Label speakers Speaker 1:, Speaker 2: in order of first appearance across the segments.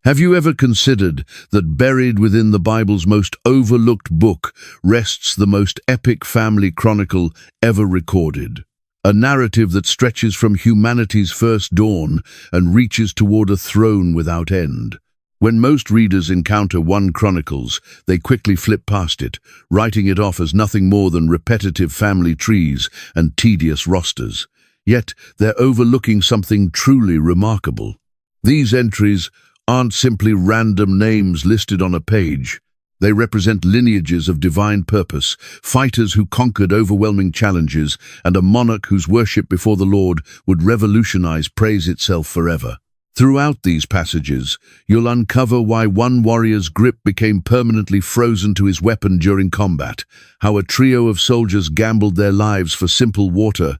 Speaker 1: Have you ever considered that buried within the Bible's most overlooked book rests the most epic family chronicle ever recorded? A narrative that stretches from humanity's first dawn and reaches toward a throne without end. When most readers encounter 1 Chronicles, they quickly flip past it, writing it off as nothing more than repetitive family trees and tedious rosters. Yet they're overlooking something truly remarkable. These entries aren't simply random names listed on a page. They represent lineages of divine purpose, fighters who conquered overwhelming challenges, and a monarch whose worship before the Lord would revolutionize praise itself forever. Throughout these passages, you'll uncover why one warrior's grip became permanently frozen to his weapon during combat, how a trio of soldiers gambled their lives for simple water,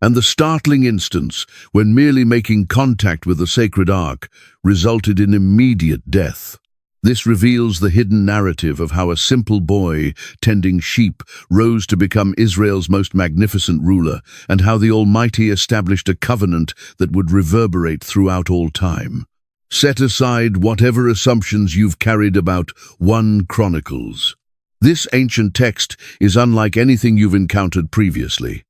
Speaker 1: and the startling instance when merely making contact with the sacred ark resulted in immediate death. This reveals the hidden narrative of how a simple boy tending sheep rose to become Israel's most magnificent ruler, and how the Almighty established a covenant that would reverberate throughout all time. Set aside whatever assumptions you've carried about 1 Chronicles. This ancient text is unlike anything you've encountered previously.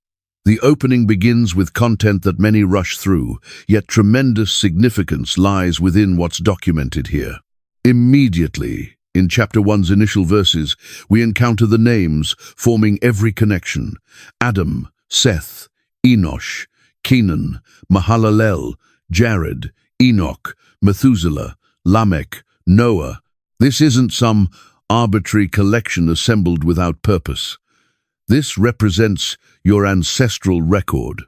Speaker 1: The opening begins with content that many rush through, yet tremendous significance lies within what's documented here. Immediately, in chapter 1's initial verses, we encounter the names forming every connection: Adam, Seth, Enosh, Kenan, Mahalalel, Jared, Enoch, Methuselah, Lamech, Noah. This isn't some arbitrary collection assembled without purpose. This represents your ancestral record.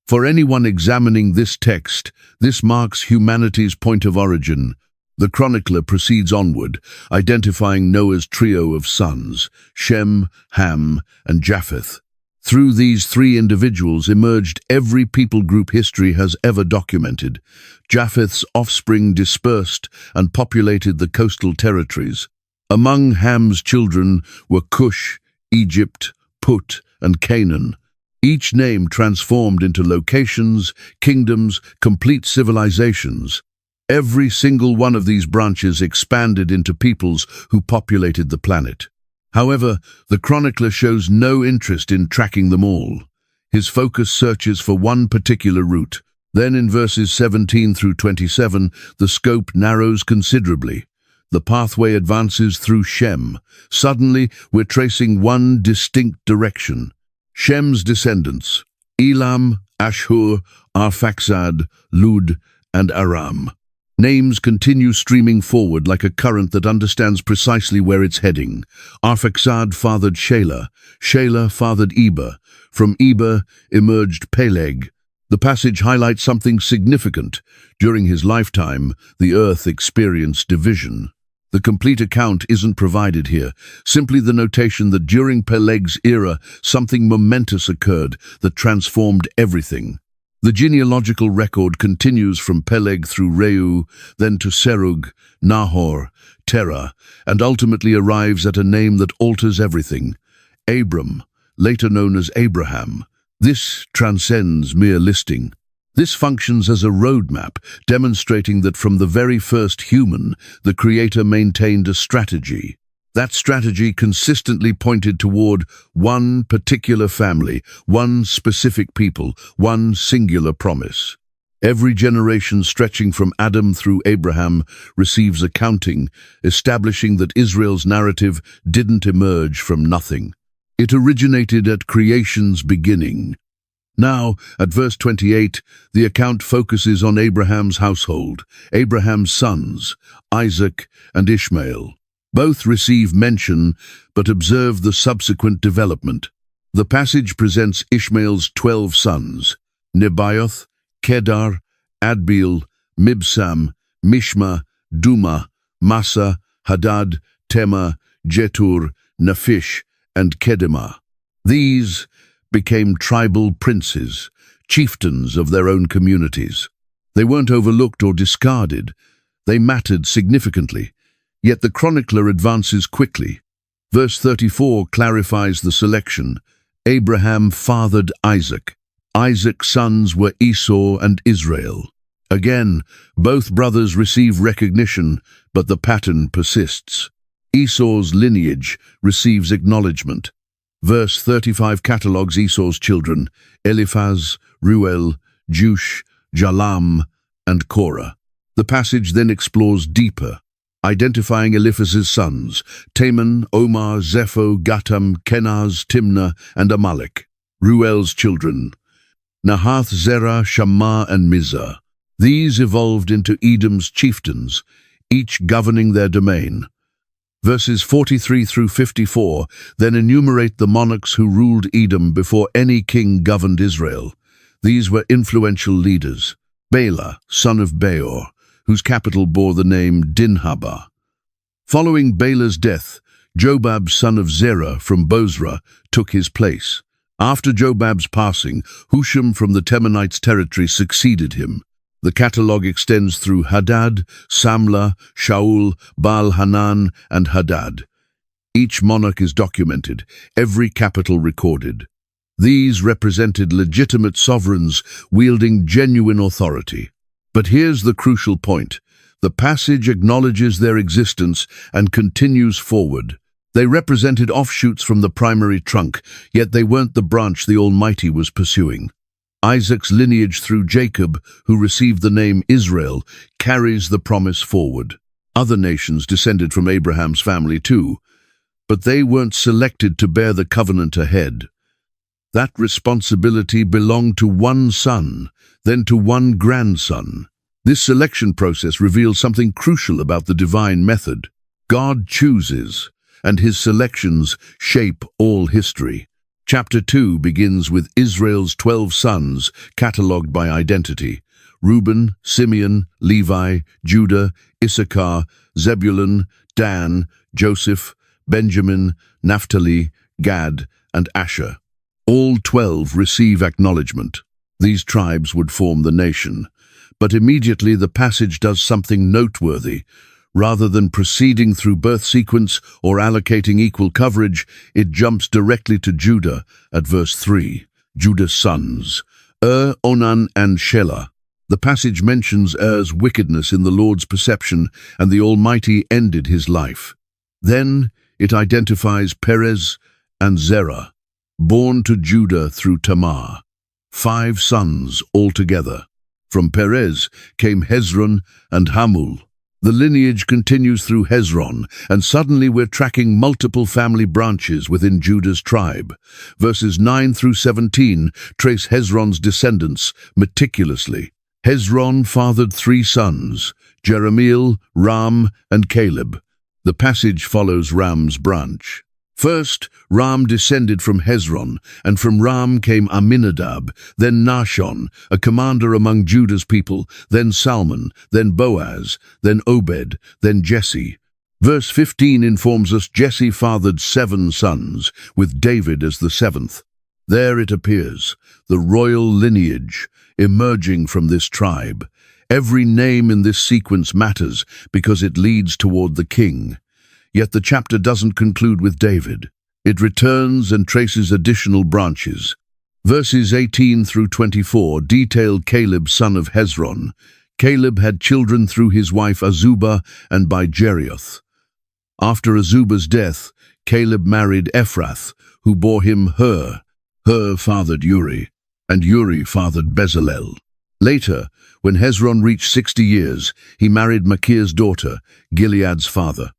Speaker 1: For anyone examining this text, this marks humanity's point of origin. The chronicler proceeds onward, identifying Noah's trio of sons, Shem, Ham, and Japheth. Through these 3 individuals emerged every people group history has ever documented. Japheth's offspring dispersed and populated the coastal territories. Among Ham's children were Cush, Egypt, Put, and Canaan. Each name transformed into locations, kingdoms, complete civilizations. Every single one of these branches expanded into peoples who populated the planet. However, the chronicler shows no interest in tracking them all. His focus searches for one particular route. Then in verses 17 through 27, the scope narrows considerably. The pathway advances through Shem. Suddenly, we're tracing one distinct direction. Shem's descendants: Elam, Ashur, Arphaxad, Lud, and Aram. Names continue streaming forward like a current that understands precisely where it's heading. Arphaxad fathered Shelah. Shelah fathered Eber. From Eber emerged Peleg. The passage highlights something significant. During his lifetime, the earth experienced division. The complete account isn't provided here, simply the notation that during Peleg's era, something momentous occurred that transformed everything. The genealogical record continues from Peleg through Reu, then to Serug, Nahor, Terah, and ultimately arrives at a name that alters everything: Abram, later known as Abraham. This transcends mere listing. This functions as a roadmap, demonstrating that from the very first human, the Creator maintained a strategy. That strategy consistently pointed toward one particular family, one specific people, one singular promise. Every generation stretching from Adam through Abraham receives accounting, establishing that Israel's narrative didn't emerge from nothing. It originated at creation's beginning. Now, at verse 28, the account focuses on Abraham's household, Abraham's sons, Isaac and Ishmael. Both receive mention, but observe the subsequent development. The passage presents Ishmael's 12 sons: Nebaioth, Kedar, Adbeel, Mibsam, Mishma, Duma, Massa, Hadad, Tema, Jetur, Naphish, and Kedemah. These became tribal princes, chieftains of their own communities. They weren't overlooked or discarded. They mattered significantly. Yet the chronicler advances quickly. Verse 34 clarifies the selection. Abraham fathered Isaac. Isaac's sons were Esau and Israel. Again, both brothers receive recognition, but the pattern persists. Esau's lineage receives acknowledgement. Verse 35 catalogues Esau's children: Eliphaz, Reuel, Jush, Jalam, and Korah. The passage then explores deeper, identifying Eliphaz's sons: Taman, Omar, Zepho, Gatam, Kenaz, Timnah, and Amalek. Reuel's children: Nahath, Zerah, Shammah, and Mizah. These evolved into Edom's chieftains, each governing their domain. Verses 43 through 54 then enumerate the monarchs who ruled Edom before any king governed Israel. These were influential leaders: Bela, son of Beor, whose capital bore the name Dinhabah. Following Bela's death, Jobab, son of Zerah from Bozrah, took his place. After Jobab's passing, Husham from the Temanites' territory succeeded him. The catalogue extends through Hadad, Samlah, Shaul, Baal-Hanan, and Hadad. Each monarch is documented, every capital recorded. These represented legitimate sovereigns wielding genuine authority. But here's the crucial point. The passage acknowledges their existence and continues forward. They represented offshoots from the primary trunk, yet they weren't the branch the Almighty was pursuing. Isaac's lineage through Jacob, who received the name Israel, carries the promise forward. Other nations descended from Abraham's family too, but they weren't selected to bear the covenant ahead. That responsibility belonged to one son, then to one grandson. This selection process reveals something crucial about the divine method. God chooses, and his selections shape all history. Chapter 2 begins with Israel's 12 sons, catalogued by identity: Reuben, Simeon, Levi, Judah, Issachar, Zebulun, Dan, Joseph, Benjamin, Naphtali, Gad, and Asher. All 12 receive acknowledgement. These tribes would form the nation. But immediately the passage does something noteworthy. Rather than proceeding through birth sequence or allocating equal coverage, it jumps directly to Judah at verse 3. Judah's sons: Onan, and Shelah. The passage mentions Er's wickedness in the Lord's perception, and the Almighty ended his life. Then it identifies Perez and Zerah, born to Judah through Tamar. 5 sons altogether. From Perez came Hezron and Hamul. The lineage continues through Hezron, and suddenly we're tracking multiple family branches within Judah's tribe. Verses 9 through 17 trace Hezron's descendants meticulously. Hezron fathered 3 sons: Jerahmeel, Ram, and Caleb. The passage follows Ram's branch. First, Ram descended from Hezron, and from Ram came Amminadab, then Nahshon, a commander among Judah's people, then Salmon, then Boaz, then Obed, then Jesse. Verse 15 informs us Jesse fathered 7 sons, with David as the 7th. There it appears, the royal lineage, emerging from this tribe. Every name in this sequence matters because it leads toward the king. Yet the chapter doesn't conclude with David. It returns and traces additional branches. Verses 18 through 24 detail Caleb, son of Hezron. Caleb had children through his wife Azubah and by Jerioth. After Azubah's death, Caleb married Ephrath, who bore him Hur. Hur fathered Uri, and Uri fathered Bezalel. Later, when Hezron reached 60 years, he married Machir's daughter, Gilead's father.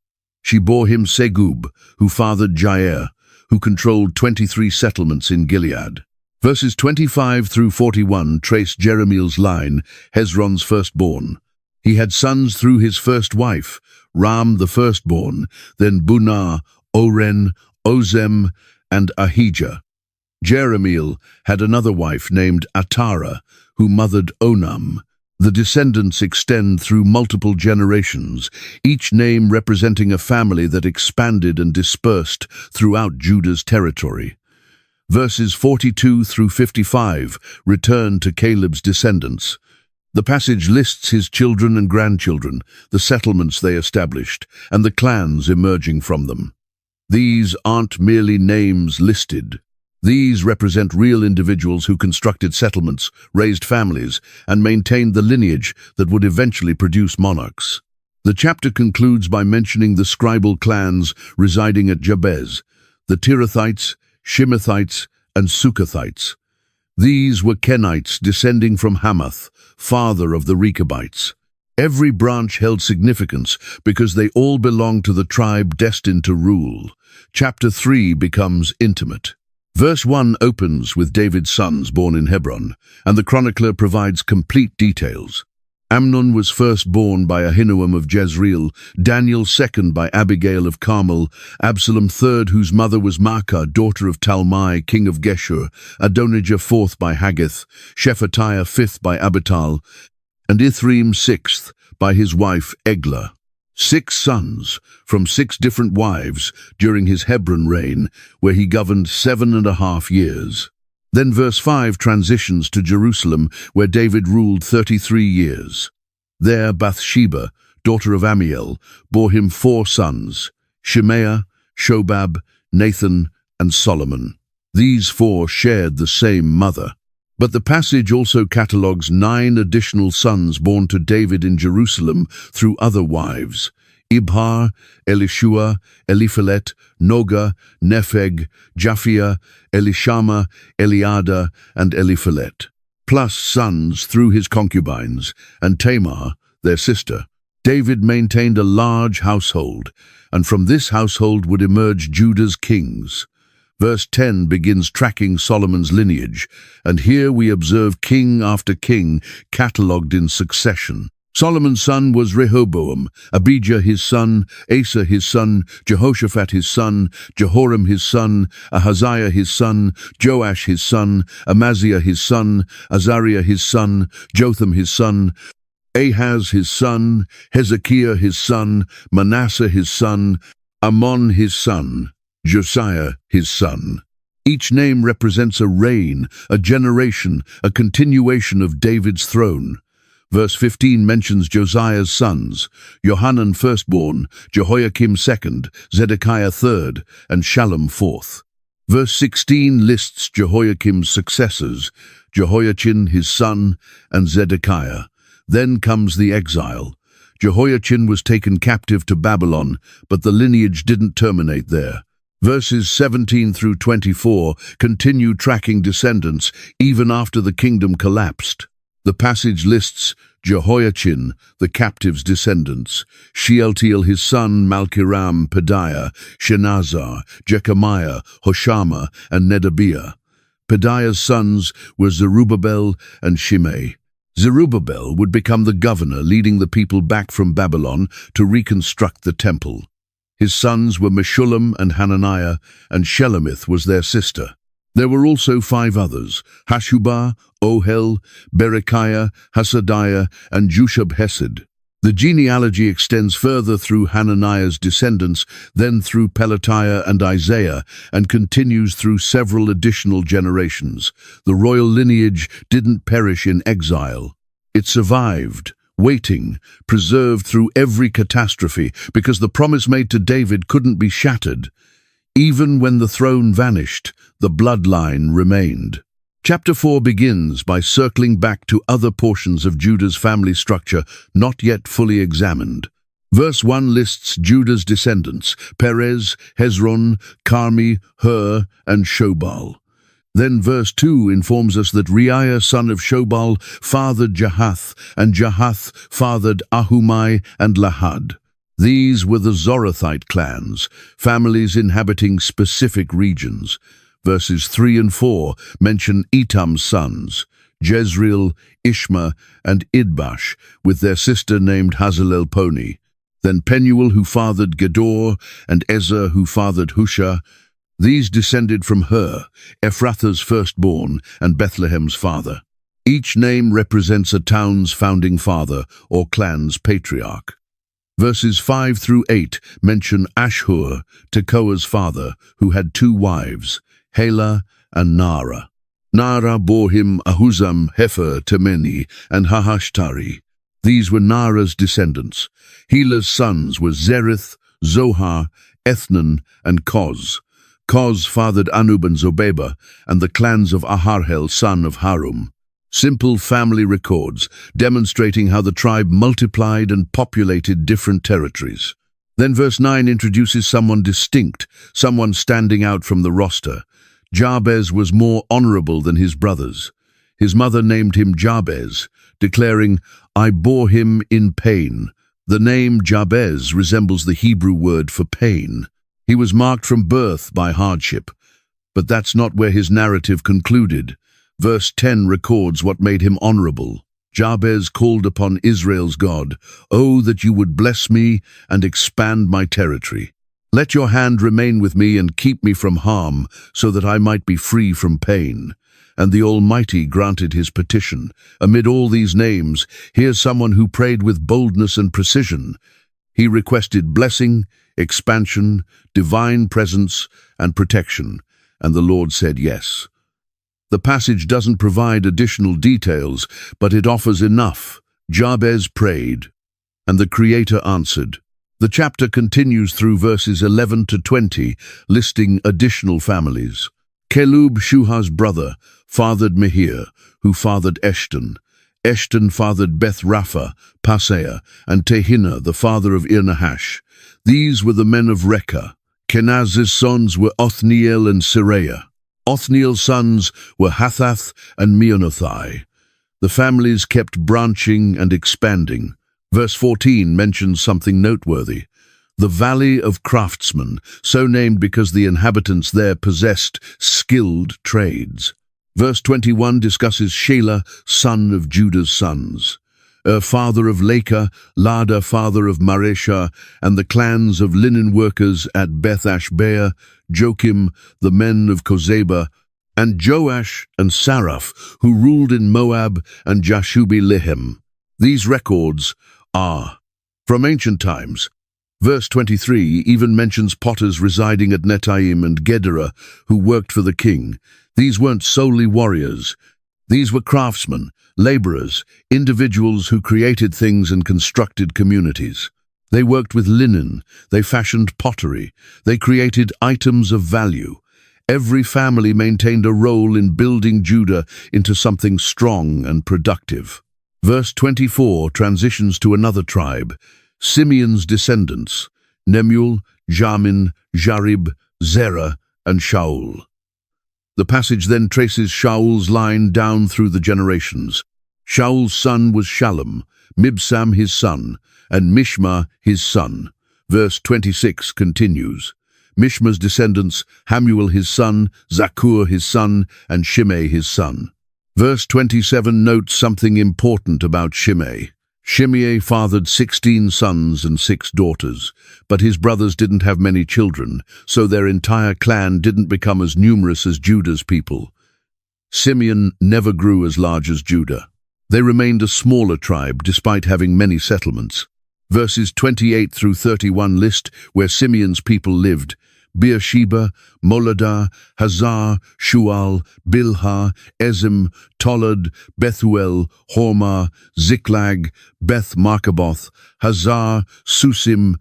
Speaker 1: She bore him Segub, who fathered Jair, who controlled 23 settlements in Gilead. Verses 25 through 41 trace Jerahmeel's line, Hezron's firstborn. He had sons through his first wife, Ram the firstborn, then Bunah, Oren, Ozem, and Ahijah. Jerahmeel had another wife named Atara, who mothered Onam. The descendants extend through multiple generations, each name representing a family that expanded and dispersed throughout Judah's territory. Verses 42 through 55 return to Caleb's descendants. The passage lists his children and grandchildren, the settlements they established, and the clans emerging from them. These aren't merely names listed. These represent real individuals who constructed settlements, raised families, and maintained the lineage that would eventually produce monarchs. The chapter concludes by mentioning the scribal clans residing at Jabez, the Tirathites, Shimethites, and Sukathites. These were Kenites descending from Hamath, father of the Rechabites. Every branch held significance because they all belonged to the tribe destined to rule. Chapter 3 becomes intimate. Verse 1 opens with David's sons born in Hebron, and the chronicler provides complete details. Amnon was first born by Ahinoam of Jezreel, Daniel second by Abigail of Carmel, Absalom third whose mother was Maacah, daughter of Talmai, king of Geshur, Adonijah fourth by Haggith, Shephatiah fifth by Abital, and Ithream sixth by his wife Eglah. 6 sons from 6 different wives during his Hebron reign, where he governed 7.5 years. Then verse 5 transitions to Jerusalem, where David ruled 33 years. There Bathsheba, daughter of Amiel, bore him 4 sons, Shemaiah, Shobab, Nathan, and Solomon. These 4 shared the same mother. But the passage also catalogues 9 additional sons born to David in Jerusalem through other wives: Ibhar, Elishua, Eliphelet, Noga, Nepheg, Japhia, Elishama, Eliada, and Eliphelet, plus sons through his concubines, and Tamar, their sister. David maintained a large household, and from this household would emerge Judah's kings. Verse 10 begins tracking Solomon's lineage, and here we observe king after king catalogued in succession. Solomon's son was Rehoboam, Abijah his son, Asa his son, Jehoshaphat his son, Jehoram his son, Ahaziah his son, Joash his son, Amaziah his son, Azariah his son, Jotham his son, Ahaz his son, Hezekiah his son, Manasseh his son, Ammon his son, Josiah his son. Each name represents a reign, a generation, a continuation of David's throne. Verse 15 mentions Josiah's sons: Johanan firstborn, Jehoiakim second, Zedekiah third, and Shallum fourth. Verse 16 lists Jehoiakim's successors: Jehoiachin his son, and Zedekiah. Then comes the exile. Jehoiachin was taken captive to Babylon, but the lineage didn't terminate there. Verses 17 through 24 continue tracking descendants even after the kingdom collapsed. The passage lists Jehoiachin, the captive's descendants: Shealtiel his son, Malchiram, Pedaiah, Shenazar, Jechemiah, Hoshama, and Nedabiah. Pedaiah's sons were Zerubbabel and Shimei. Zerubbabel would become the governor, leading the people back from Babylon to reconstruct the temple. His sons were Meshullam and Hananiah, and Shelomith was their sister. There were also 5 others: Hashubah, Ohel, Berechiah, Hasadiah, and Jushab-Hesed. The genealogy extends further through Hananiah's descendants, then through Pelatiah and Isaiah, and continues through several additional generations. The royal lineage didn't perish in exile. It survived, waiting, preserved through every catastrophe, because the promise made to David couldn't be shattered. Even when the throne vanished, the bloodline remained. Chapter 4 begins by circling back to other portions of Judah's family structure not yet fully examined. Verse 1 lists Judah's descendants: Perez, Hezron, Carmi, Hur, and Shobal. Then verse 2 informs us that Reiah, son of Shobal, fathered Jahath, and Jahath fathered Ahumai and Lahad. These were the Zorathite clans, families inhabiting specific regions. Verses 3 and 4 mention Etam's sons, Jezreel, Ishma, and Idbash, with their sister named Hazelelponi. Then Penuel, who fathered Gedor, and Ezer, who fathered Husha. These descended from Hur, Ephrathah's firstborn, and Bethlehem's father. Each name represents a town's founding father or clan's patriarch. Verses 5 through 8 mention Ashhur, Tekoa's father, who had 2 wives, Helah and Naarah. Naarah bore him Ahuzam, Hefer, Temeni, and Hahashtari. These were Naarah's descendants. Helah's sons were Zereth, Zohar, Ethnan, and Koz. Koz fathered Anub and Zobeba, and the clans of Aharhel, son of Harum. Simple family records demonstrating how the tribe multiplied and populated different territories. Then verse 9 introduces someone distinct, someone standing out from the roster. Jabez was more honorable than his brothers. His mother named him Jabez, declaring, "I bore him in pain." The name Jabez resembles the Hebrew word for pain. He was marked from birth by hardship. But that's not where his narrative concluded. Verse 10 records what made him honorable. Jabez called upon Israel's God, "Oh, that you would bless me and expand my territory. Let your hand remain with me and keep me from harm, so that I might be free from pain." And the Almighty granted his petition. Amid all these names, here's someone who prayed with boldness and precision. He requested blessing, expansion, divine presence, and protection, and the Lord said yes. The passage doesn't provide additional details, but it offers enough. Jabez prayed, and the Creator answered. The chapter continues through verses 11 to 20, listing additional families. Kelub, Shuha's brother, fathered Mehir, who fathered Eshton. Eshton fathered Beth Rapha, Paseah, and Tehinnah, the father of Ir-Nahash. These were the men of Rekah. Kenaz's sons were Othniel and Seraiah. Othniel's sons were Hathath and Meonothai. The families kept branching and expanding. Verse 14 mentions something noteworthy. The Valley of Craftsmen, so named because the inhabitants there possessed skilled trades. Verse 21 discusses Shelah, son of Judah's sons. Father of Leka, Lada, father of Maresha, and the clans of linen workers at Beth Ashbea, Joachim, the men of Kozeba, and Joash and Saraph, who ruled in Moab, and Jashubi-Lehem. These records are from ancient times. Verse 23 even mentions potters residing at Netaim and Gedera, who worked for the king. These weren't solely warriors. These were craftsmen, laborers, individuals who created things and constructed communities. They worked with linen, they fashioned pottery, they created items of value. Every family maintained a role in building Judah into something strong and productive. Verse 24 transitions to another tribe, Simeon's descendants, Nemuel, Jamin, Jarib, Zerah, and Shaul. The passage then traces Shaul's line down through the generations. Shaul's son was Shallum, Mibsam his son, and Mishma his son. Verse 26 continues. Mishma's descendants, Hamuel his son, Zakur his son, and Shimei his son. Verse 27 notes something important about Shimei. Shimei fathered 16 sons and 6 daughters, but his brothers didn't have many children, so their entire clan didn't become as numerous as Judah's people. Simeon never grew as large as Judah. They remained a smaller tribe despite having many settlements. Verses 28 through 31 list where Simeon's people lived: Beersheba, Moladah, Hazar, Shual, Bilhah, Ezim, Tolad, Bethuel, Hormah, Ziklag, Beth Markaboth, Hazar, Susim,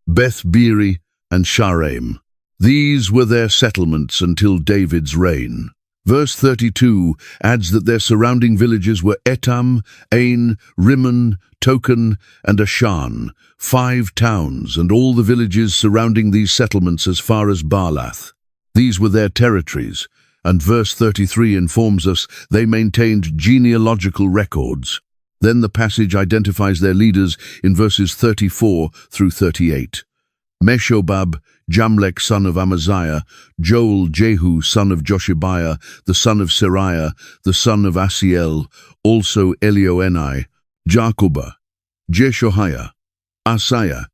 Speaker 1: Beth Biri, and Shaaraim. These were their settlements until David's reign. Verse 32 adds that their surrounding villages were Etam, Ain, Rimmon, Token, and Ashan, 5 towns, and all the villages surrounding these settlements as far as Baalath. These were their territories, and verse 33 informs us they maintained genealogical records. Then the passage identifies their leaders in verses 34 through 38. Meshobab, Jamlech son of Amaziah, Joel, Jehu son of Joshibiah, the son of Seraiah, the son of Asiel, also Elioenai, Jacobah, Jeshoiah, Asaiah,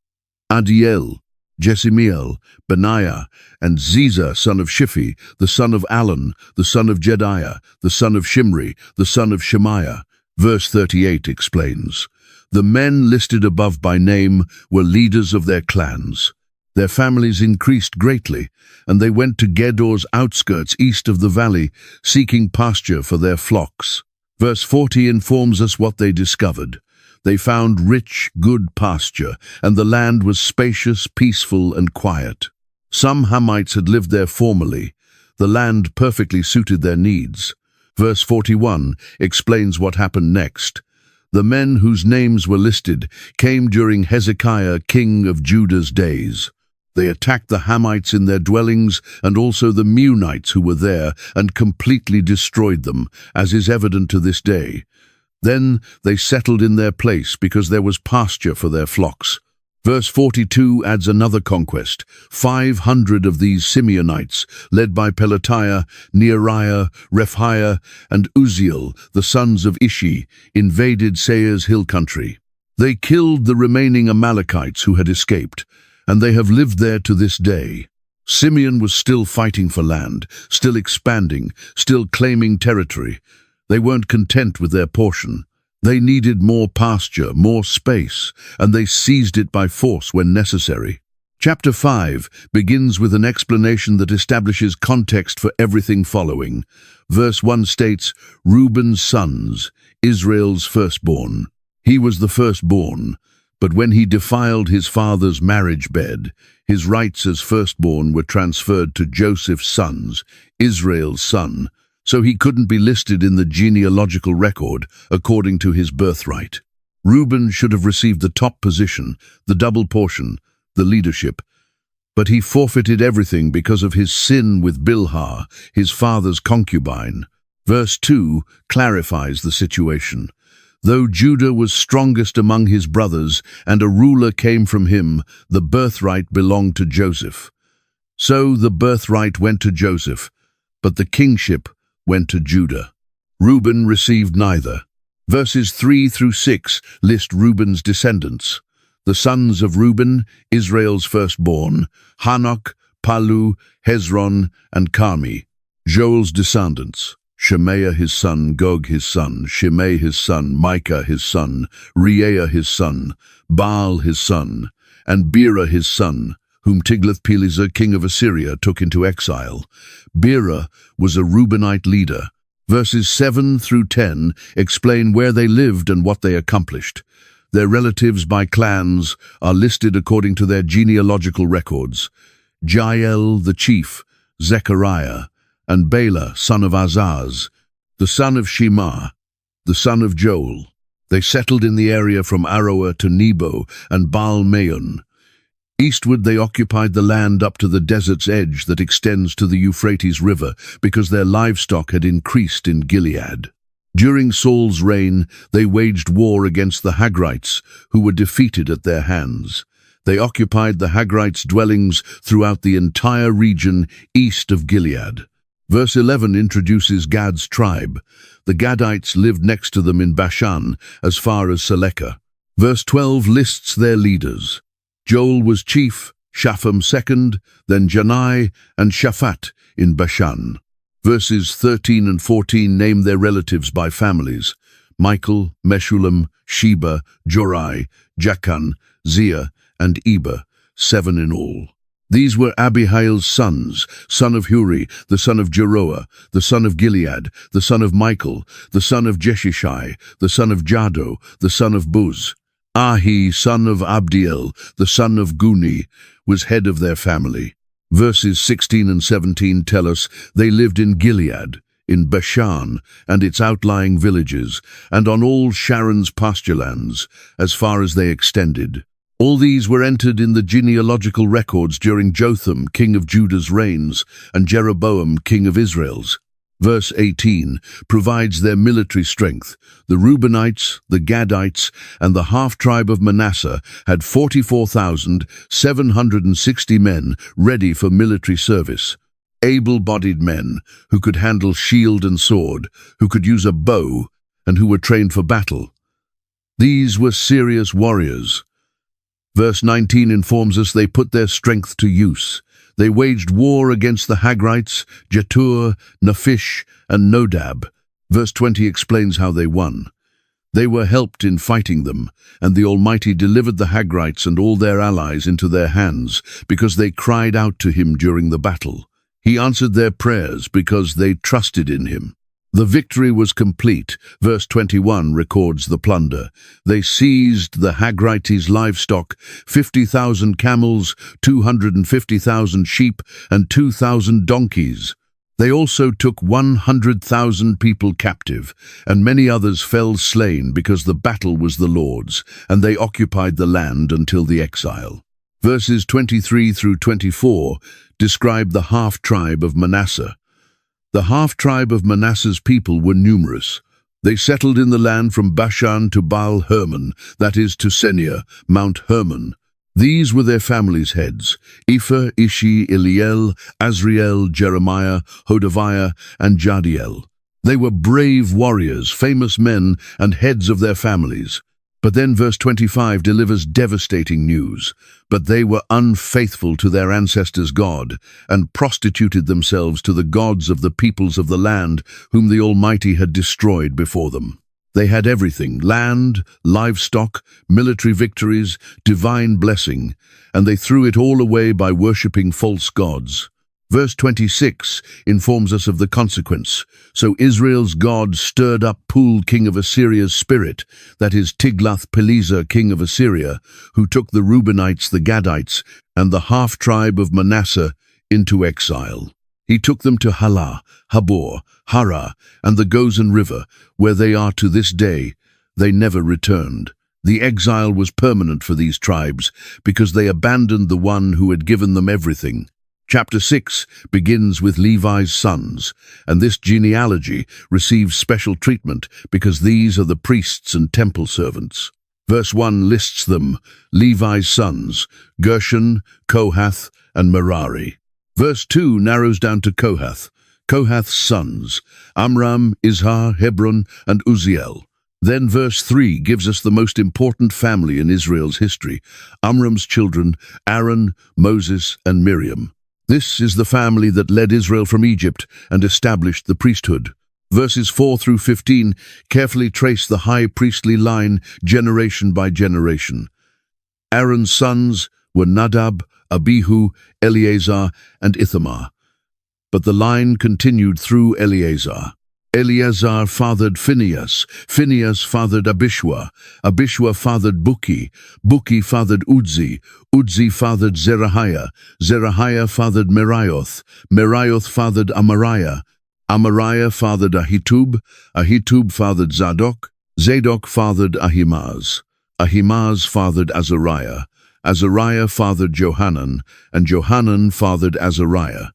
Speaker 1: Adiel, Jesimiel, Benaiah, and Ziza son of Shiphi, the son of Alon, the son of Jediah, the son of Shimri, the son of Shemaiah. Verse 38 explains, the men listed above by name were leaders of their clans. Their families increased greatly, and they went to Gedor's outskirts east of the valley, seeking pasture for their flocks. Verse 40 informs us what they discovered. They found rich, good pasture, and the land was spacious, peaceful, and quiet. Some Hamites had lived there formerly. The land perfectly suited their needs. Verse 41 explains what happened next. The men whose names were listed came during Hezekiah, king of Judah's days. They attacked the Hamites in their dwellings and also the Meunites who were there and completely destroyed them, as is evident to this day. Then they settled in their place because there was pasture for their flocks. Verse 42 adds another conquest. 500 of these Simeonites, led by Pelatiah, Neariah, Rephaiah, and Uzziel, the sons of Ishi, invaded Seir's hill country. They killed the remaining Amalekites who had escaped, and they have lived there to this day. Simeon was still fighting for land, still expanding, still claiming territory. They weren't content with their portion. They needed more pasture, more space, and they seized it by force when necessary. Chapter 5 begins with an explanation that establishes context for everything following. Verse 1 states, Reuben's sons, Israel's firstborn. He was the firstborn, but when he defiled his father's marriage bed, his rights as firstborn were transferred to Joseph's sons, Israel's son, so he couldn't be listed in the genealogical record according to his birthright. Reuben should have received the top position, the double portion, the leadership, but he forfeited everything because of his sin with Bilhah, his father's concubine. Verse 2 clarifies the situation. Though Judah was strongest among his brothers and a ruler came from him, the birthright belonged to Joseph. So the birthright went to Joseph, but the kingship went to Judah. Reuben received neither. Verses 3 through 6 list Reuben's descendants. The sons of Reuben, Israel's firstborn, Hanok, Palu, Hezron, and Carmi. Joel's descendants, Shemaiah his son, Gog his son, Shimei his son, Micah his son, Reaiah his son, Baal his son, and Bera his son, whom Tiglath-Pileser, king of Assyria, took into exile. Bera was a Reubenite leader. Verses 7 through 10 explain where they lived and what they accomplished. Their relatives by clans are listed according to their genealogical records. Jael the chief, Zechariah, and Bela, son of Azaz, the son of Shema, the son of Joel. They settled in the area from Aroer to Nebo and Baal-Meon. Eastward they occupied the land up to the desert's edge that extends to the Euphrates River because their livestock had increased in Gilead. During Saul's reign, they waged war against the Hagrites, who were defeated at their hands. They occupied the Hagrites' dwellings throughout the entire region east of Gilead. Verse 11 introduces Gad's tribe. The Gadites lived next to them in Bashan, as far as Selekah. Verse 12 lists their leaders. Joel was chief, Shapham second, then Janai and Shaphat in Bashan. Verses 13 and 14 name their relatives by families: Michael, Meshullam, Sheba, Jorai, Jachan, Zia, and Eber, 7 in all. These were Abihail's sons, son of Huri, the son of Jeroah, the son of Gilead, the son of Michael, the son of Jeshishai, the son of Jado, the son of Buz. Ahi, son of Abdiel, the son of Guni, was head of their family. Verses 16 and 17 tell us they lived in Gilead, in Bashan and its outlying villages, and on all Sharon's pasturelands, as far as they extended. All these were entered in the genealogical records during Jotham, king of Judah's reigns, and Jeroboam, king of Israel's. Verse 18 provides their military strength. The Reubenites, the Gadites, and the half-tribe of Manasseh had 44,760 men ready for military service. Able-bodied men who could handle shield and sword, who could use a bow, and who were trained for battle. These were serious warriors. Verse 19 informs us they put their strength to use. They waged war against the Hagrites, Jetur, Naphish, and Nodab. Verse 20 explains how they won. They were helped in fighting them, and the Almighty delivered the Hagrites and all their allies into their hands because they cried out to him during the battle. He answered their prayers because they trusted in him. The victory was complete. Verse 21 records the plunder. They seized the Hagrites' livestock, 50,000 camels, 250,000 sheep, and 2,000 donkeys. They also took 100,000 people captive, and many others fell slain because the battle was the Lord's, and they occupied the land until the exile. Verses 23 through 24 describe the half-tribe of Manasseh. The half-tribe of Manasseh's people were numerous. They settled in the land from Bashan to Baal Hermon, that is to Senir, Mount Hermon. These were their families' heads: Ephah, Ishi, Eliel, Azriel, Jeremiah, Hodaviah, and Jadiel. They were brave warriors, famous men, and heads of their families. But then verse 25 delivers devastating news. But they were unfaithful to their ancestors' God, and prostituted themselves to the gods of the peoples of the land, whom the Almighty had destroyed before them. They had everything: land, livestock, military victories, divine blessing, and they threw it all away by worshipping false gods. Verse 26 informs us of the consequence. So Israel's God stirred up Pul, king of Assyria's spirit, that is Tiglath-Pileser, king of Assyria, who took the Reubenites, the Gadites, and the half-tribe of Manasseh into exile. He took them to Halah, Habor, Hara, and the Gozan River, where they are to this day. They never returned. The exile was permanent for these tribes because they abandoned the one who had given them everything. Chapter 6 begins with Levi's sons, and this genealogy receives special treatment because these are the priests and temple servants. Verse 1 lists them: Levi's sons, Gershon, Kohath, and Merari. Verse 2 narrows down to Kohath. Kohath's sons: Amram, Izhar, Hebron, and Uzziel. Then verse 3 gives us the most important family in Israel's history: Amram's children, Aaron, Moses, and Miriam. This is the family that led Israel from Egypt and established the priesthood. Verses 4 through 15 carefully trace the high priestly line generation by generation. Aaron's sons were Nadab, Abihu, Eleazar, and Ithamar. But the line continued through Eleazar. Eleazar fathered Phinehas, Phinehas fathered Abishua, Abishua fathered Buki, Buki fathered Uzzi, Uzzi fathered Zerahiah, Zerahiah fathered Meraioth, Meraioth fathered Amariah, Amariah fathered Ahitub, Ahitub fathered Zadok, Zadok fathered Ahimaaz, Ahimaaz fathered Azariah, Azariah fathered Johanan, and Johanan fathered Azariah.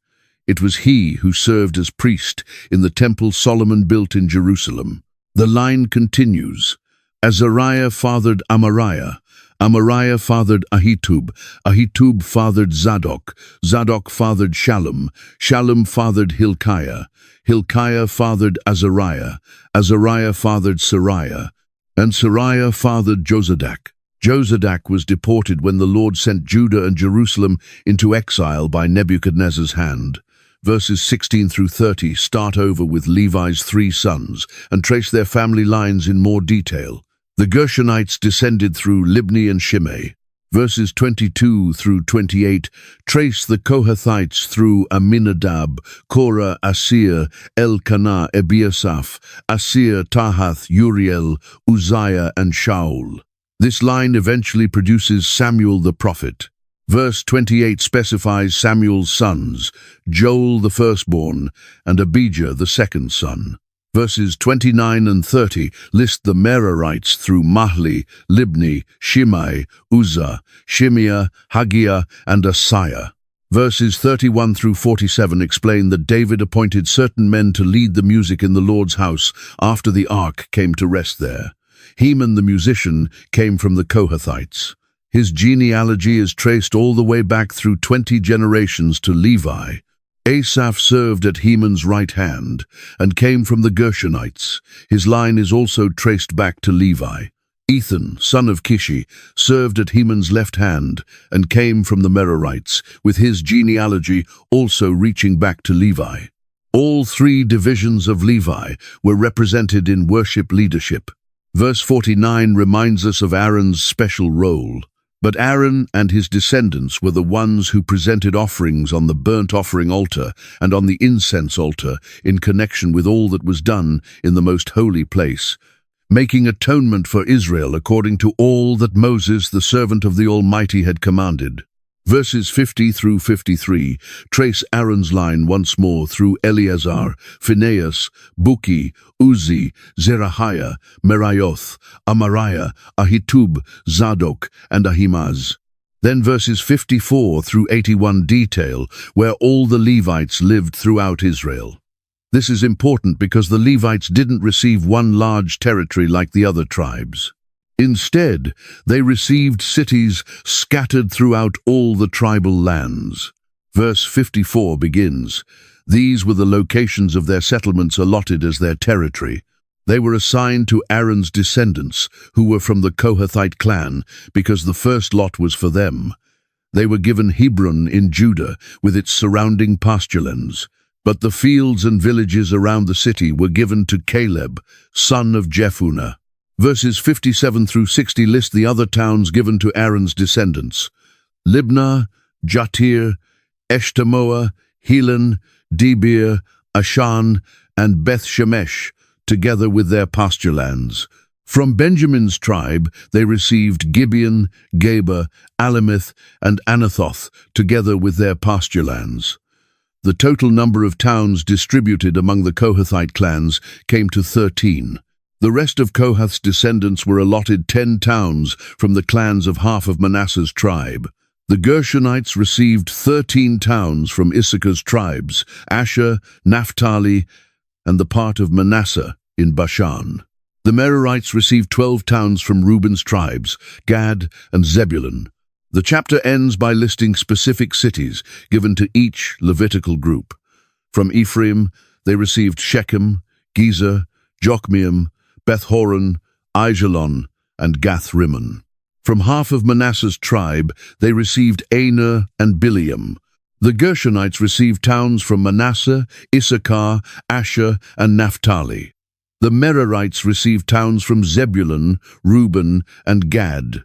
Speaker 1: It was he who served as priest in the temple Solomon built in Jerusalem. The line continues. Azariah fathered Amariah, Amariah fathered Ahitub, Ahitub fathered Zadok, Zadok fathered Shallum, Shallum fathered Hilkiah, Hilkiah fathered Azariah, Azariah fathered Sariah, and Sariah fathered Josadak. Josadak was deported when the Lord sent Judah and Jerusalem into exile by Nebuchadnezzar's hand. Verses 16 through 30 start over with Levi's 3 sons and trace their family lines in more detail. The Gershonites descended through Libni and Shimei. Verses 22 through 28 trace the Kohathites through Aminadab, Korah, Asir, Elkanah, Ebiasaph, Asir, Tahath, Uriel, Uzziah, and Shaul. This line eventually produces Samuel the prophet. Verse 28 specifies Samuel's sons, Joel the firstborn, and Abijah the second son. Verses 29 and 30 list the Merarites through Mahli, Libni, Shimei, Uzzah, Shimeah, Haggiah, and Asaiah. Verses 31 through 47 explain that David appointed certain men to lead the music in the Lord's house after the ark came to rest there. Heman the musician came from the Kohathites. His genealogy is traced all the way back through 20 generations to Levi. Asaph served at Heman's right hand and came from the Gershonites. His line is also traced back to Levi. Ethan, son of Kishi, served at Heman's left hand and came from the Merarites, with his genealogy also reaching back to Levi. All 3 divisions of Levi were represented in worship leadership. Verse 49 reminds us of Aaron's special role. But Aaron and his descendants were the ones who presented offerings on the burnt offering altar and on the incense altar in connection with all that was done in the most holy place, making atonement for Israel according to all that Moses, the servant of the Almighty, had commanded. Verses 50 through 53 trace Aaron's line once more through Eleazar, Phinehas, Buki, Uzi, Zerahiah, Meraioth, Amariah, Ahitub, Zadok, and Ahimaaz. Then verses 54 through 81 detail where all the Levites lived throughout Israel. This is important because the Levites didn't receive one large territory like the other tribes. Instead, they received cities scattered throughout all the tribal lands. Verse 54 begins, "These were the locations of their settlements allotted as their territory. They were assigned to Aaron's descendants, who were from the Kohathite clan, because the first lot was for them. They were given Hebron in Judah with its surrounding pasturelands, but the fields and villages around the city were given to Caleb, son of Jephunneh." Verses 57 through 60 list the other towns given to Aaron's descendants: Libnah, Jatir, Eshtemoa, Helon, Debir, Ashan, and Beth Shemesh, together with their pasturelands. From Benjamin's tribe, they received Gibeon, Geba, Alameth, and Anathoth, together with their pasturelands. The total number of towns distributed among the Kohathite clans came to 13. The rest of Kohath's descendants were allotted 10 towns from the clans of half of Manasseh's tribe. The Gershonites received 13 towns from Issachar's tribes, Asher, Naphtali, and the part of Manasseh in Bashan. The Merarites received 12 towns from Reuben's tribes, Gad and Zebulun. The chapter ends by listing specific cities given to each Levitical group. From Ephraim, they received Shechem, Gezer, Jokmeam, Beth-horon, Aijalon, and Gath-rimmon. From half of Manasseh's tribe, they received Aner and Bileam. The Gershonites received towns from Manasseh, Issachar, Asher, and Naphtali. The Merarites received towns from Zebulun, Reuben, and Gad.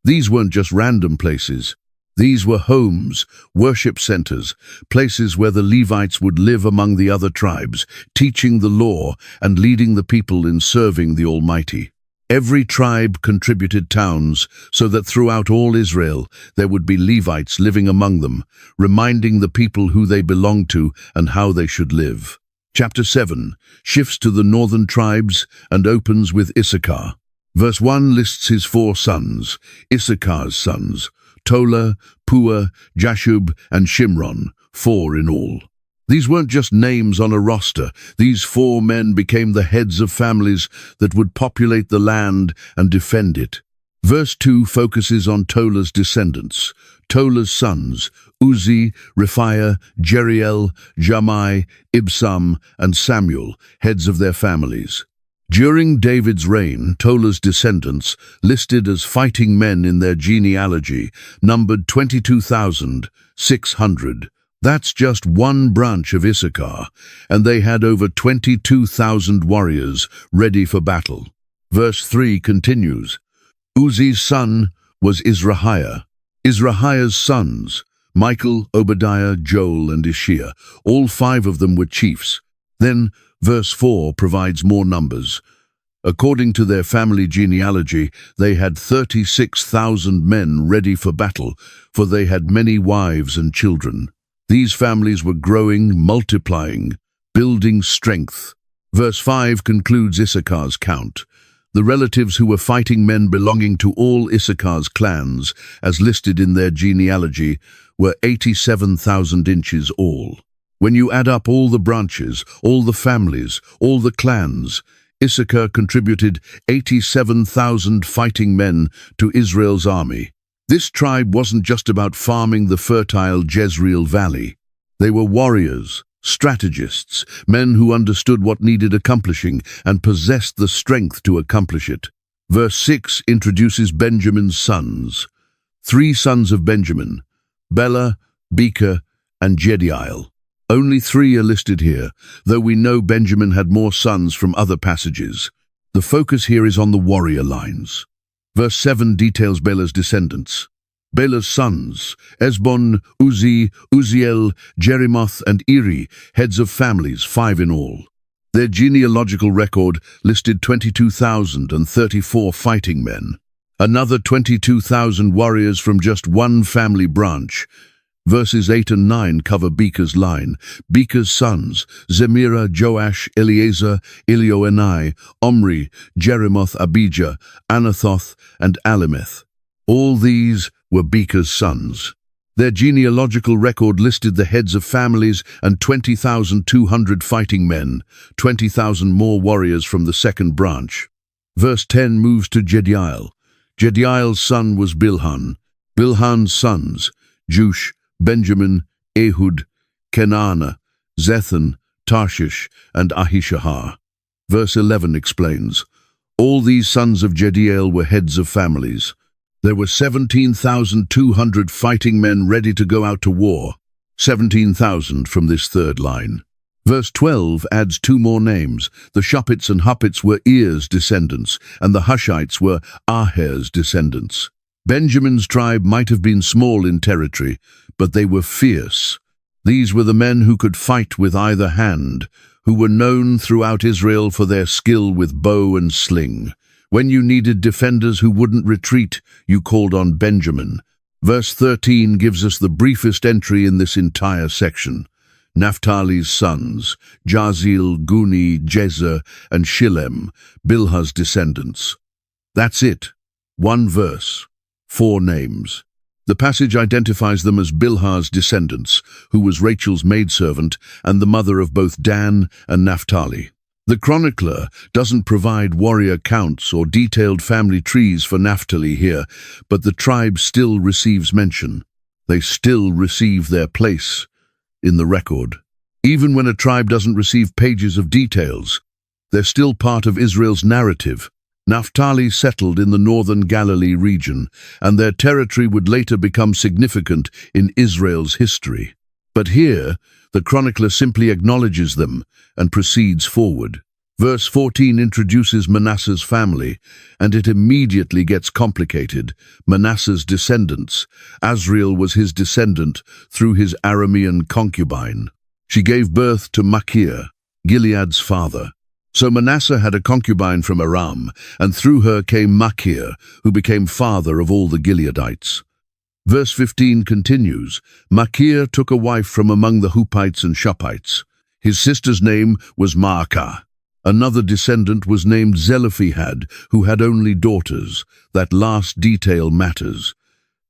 Speaker 1: These weren't just random places. These were homes, worship centers, places where the Levites would live among the other tribes, teaching the law and leading the people in serving the Almighty. Every tribe contributed towns so that throughout all Israel there would be Levites living among them, reminding the people who they belonged to and how they should live. Chapter 7 shifts to the northern tribes and opens with Issachar. Verse 1 lists his 4 sons, Issachar's sons, Tola, Pua, Jashub, and Shimron, 4 in all. These weren't just names on a roster. These 4 men became the heads of families that would populate the land and defend it. Verse 2 focuses on Tola's descendants. Tola's sons, Uzi, Rephiah, Jeriel, Jamai, Ibsam, and Samuel, heads of their families. During David's reign, Tola's descendants, listed as fighting men in their genealogy, numbered 22,600. That's just one branch of Issachar, and they had over 22,000 warriors ready for battle. Verse 3 continues, Uzi's son was Izrahiah. Izrahiah's sons, Michael, Obadiah, Joel, and Ishiah, all 5 of them were chiefs. Then, verse 4 provides more numbers. According to their family genealogy, they had 36,000 men ready for battle, for they had many wives and children. These families were growing, multiplying, building strength. Verse 5 concludes Issachar's count. The relatives who were fighting men belonging to all Issachar's clans, as listed in their genealogy, were 87,000 inches all. When you add up all the branches, all the families, all the clans, Issachar contributed 87,000 fighting men to Israel's army. This tribe wasn't just about farming the fertile Jezreel Valley. They were warriors, strategists, men who understood what needed accomplishing and possessed the strength to accomplish it. Verse 6 introduces Benjamin's sons. 3 sons of Benjamin, Bela, Becher, and Jediael. Only 3 are listed here, though we know Benjamin had more sons from other passages. The focus here is on the warrior lines. Verse 7 details Bela's descendants. Belah's sons, Esbon, Uzi, Uziel, Jerimoth, and Eri, heads of families, 5 in all. Their genealogical record listed 22,034 fighting men. Another 22,000 warriors from just one family branch. Verses 8 and 9 cover Bekah's line. Bekah's sons, Zemira, Joash, Eliezer, Elioenai, Omri, Jerimoth, Abijah, Anathoth, and Alemeth. All these were Bekah's sons. Their genealogical record listed the heads of families and 20,200 fighting men, 20,000 more warriors from the second branch. Verse 10 moves to Jediael. Jediael's son was Bilhan. Bilhan's sons, Jush, Benjamin, Ehud, Kenana, Zethan, Tarshish, and Ahishahar. Verse 11 explains, all these sons of Jediael were heads of families. There were 17,200 fighting men ready to go out to war, 17,000 from this third line. Verse 12 adds 2 more names. The Shuppits and Huppits were Er's descendants, and the Hushites were Aher's descendants. Benjamin's tribe might have been small in territory, but they were fierce. These were the men who could fight with either hand, who were known throughout Israel for their skill with bow and sling. When you needed defenders who wouldn't retreat, you called on Benjamin. Verse 13 gives us the briefest entry in this entire section. Naphtali's sons, Jazil, Guni, Jezer, and Shillem, Bilhah's descendants. That's it. 1 verse. 4 names. The passage identifies them as Bilhah's descendants, who was Rachel's maidservant and the mother of both Dan and Naphtali. The chronicler doesn't provide warrior counts or detailed family trees for Naphtali here, but the tribe still receives mention. They still receive their place in the record. Even when a tribe doesn't receive pages of details, they're still part of Israel's narrative. Naphtali settled in the northern Galilee region, and their territory would later become significant in Israel's history. But here, the chronicler simply acknowledges them and proceeds forward. Verse 14 introduces Manasseh's family, and it immediately gets complicated. Manasseh's descendants. Azriel was his descendant through his Aramean concubine. She gave birth to Machir, Gilead's father. So Manasseh had a concubine from Aram, and through her came Machir, who became father of all the Gileadites. Verse 15 continues, Machir took a wife from among the Huppites and Shuppites. His sister's name was Maacah. Another descendant was named Zelophehad, who had only daughters. That last detail matters.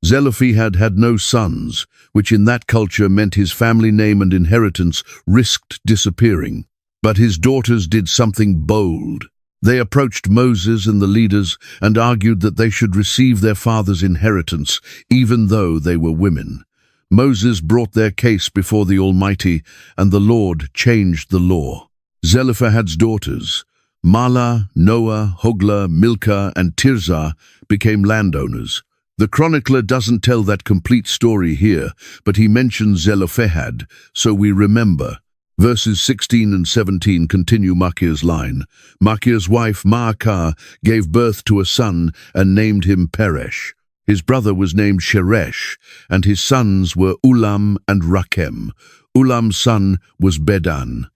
Speaker 1: Zelophehad had no sons, which in that culture meant his family name and inheritance risked disappearing. But his daughters did something bold. They approached Moses and the leaders and argued that they should receive their father's inheritance, even though they were women. Moses brought their case before the Almighty, and the Lord changed the law. Zelophehad's daughters, Mahlah, Noah, Hoglah, Milcah, and Tirzah, became landowners. The chronicler doesn't tell that complete story here, but he mentions Zelophehad, so we remember. Verses 16 and 17 continue Machir's line. Machir's wife, Maacah, gave birth to a son and named him Peresh. His brother was named Sheresh, and his sons were Ulam and Rakem. Ulam's son was Bedan.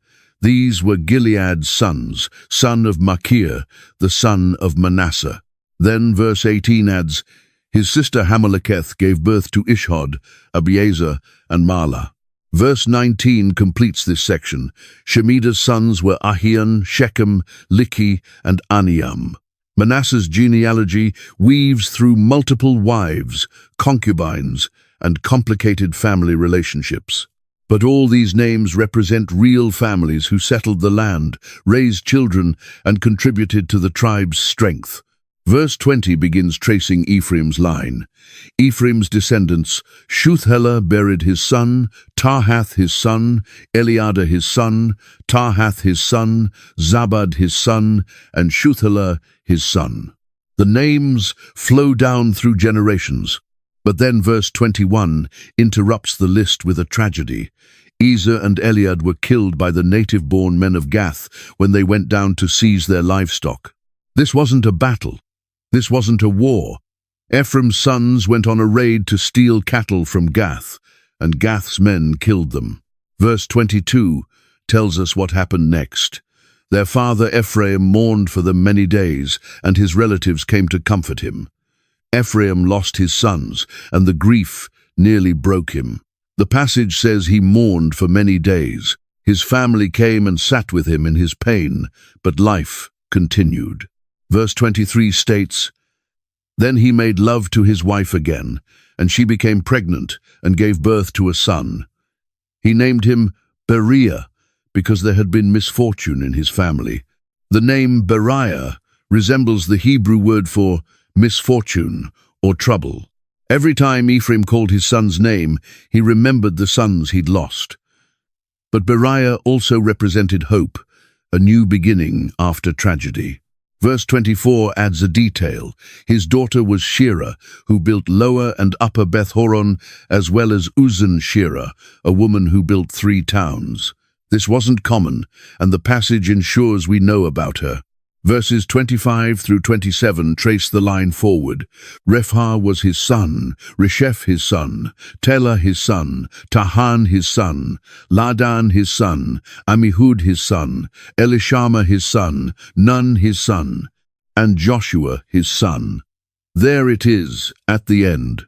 Speaker 1: These were Gilead's sons, son of Machir, the son of Manasseh. Then verse 18 adds, his sister Hameleketh gave birth to Ishhod, Abiezer, and Mahlah. Verse 19 completes this section. Shemida's sons were Ahian, Shechem, Likhi, and Aniam. Manasseh's genealogy weaves through multiple wives, concubines, and complicated family relationships. But all these names represent real families who settled the land, raised children, and contributed to the tribe's strength. Verse 20 begins tracing Ephraim's line. Ephraim's descendants, Shuthelah buried his son, Tahath his son, Eliada his son, Tahath his son, Zabad his son, and Shuthelah his son. The names flow down through generations. But then verse 21 interrupts the list with a tragedy. Ezer and Eliad were killed by the native-born men of Gath when they went down to seize their livestock. This wasn't a battle. This wasn't a war. Ephraim's sons went on a raid to steal cattle from Gath, and Gath's men killed them. Verse 22 tells us what happened next. Their father Ephraim mourned for them many days, and his relatives came to comfort him. Ephraim lost his sons, and the grief nearly broke him. The passage says he mourned for many days. His family came and sat with him in his pain, but life continued. Verse 23 states, "Then he made love to his wife again, and she became pregnant and gave birth to a son. He named him Beriah, because there had been misfortune in his family." The name Beriah resembles the Hebrew word for misfortune or trouble. Every time Ephraim called his son's name, he remembered the sons he'd lost. But Beriah also represented hope, a new beginning after tragedy. Verse 24 adds a detail. His daughter was Shira, who built Lower and Upper Beth-horon, as well as Uzan-Shira, a woman who built 3 towns. This wasn't common, and the passage ensures we know about her. Verses 25 through 27 trace the line forward. Rephah was his son, Resheph his son, Telah his son, Tahan his son, Ladan his son, Amihud his son, Elishama his son, Nun his son, and Joshua his son. There it is, at the end.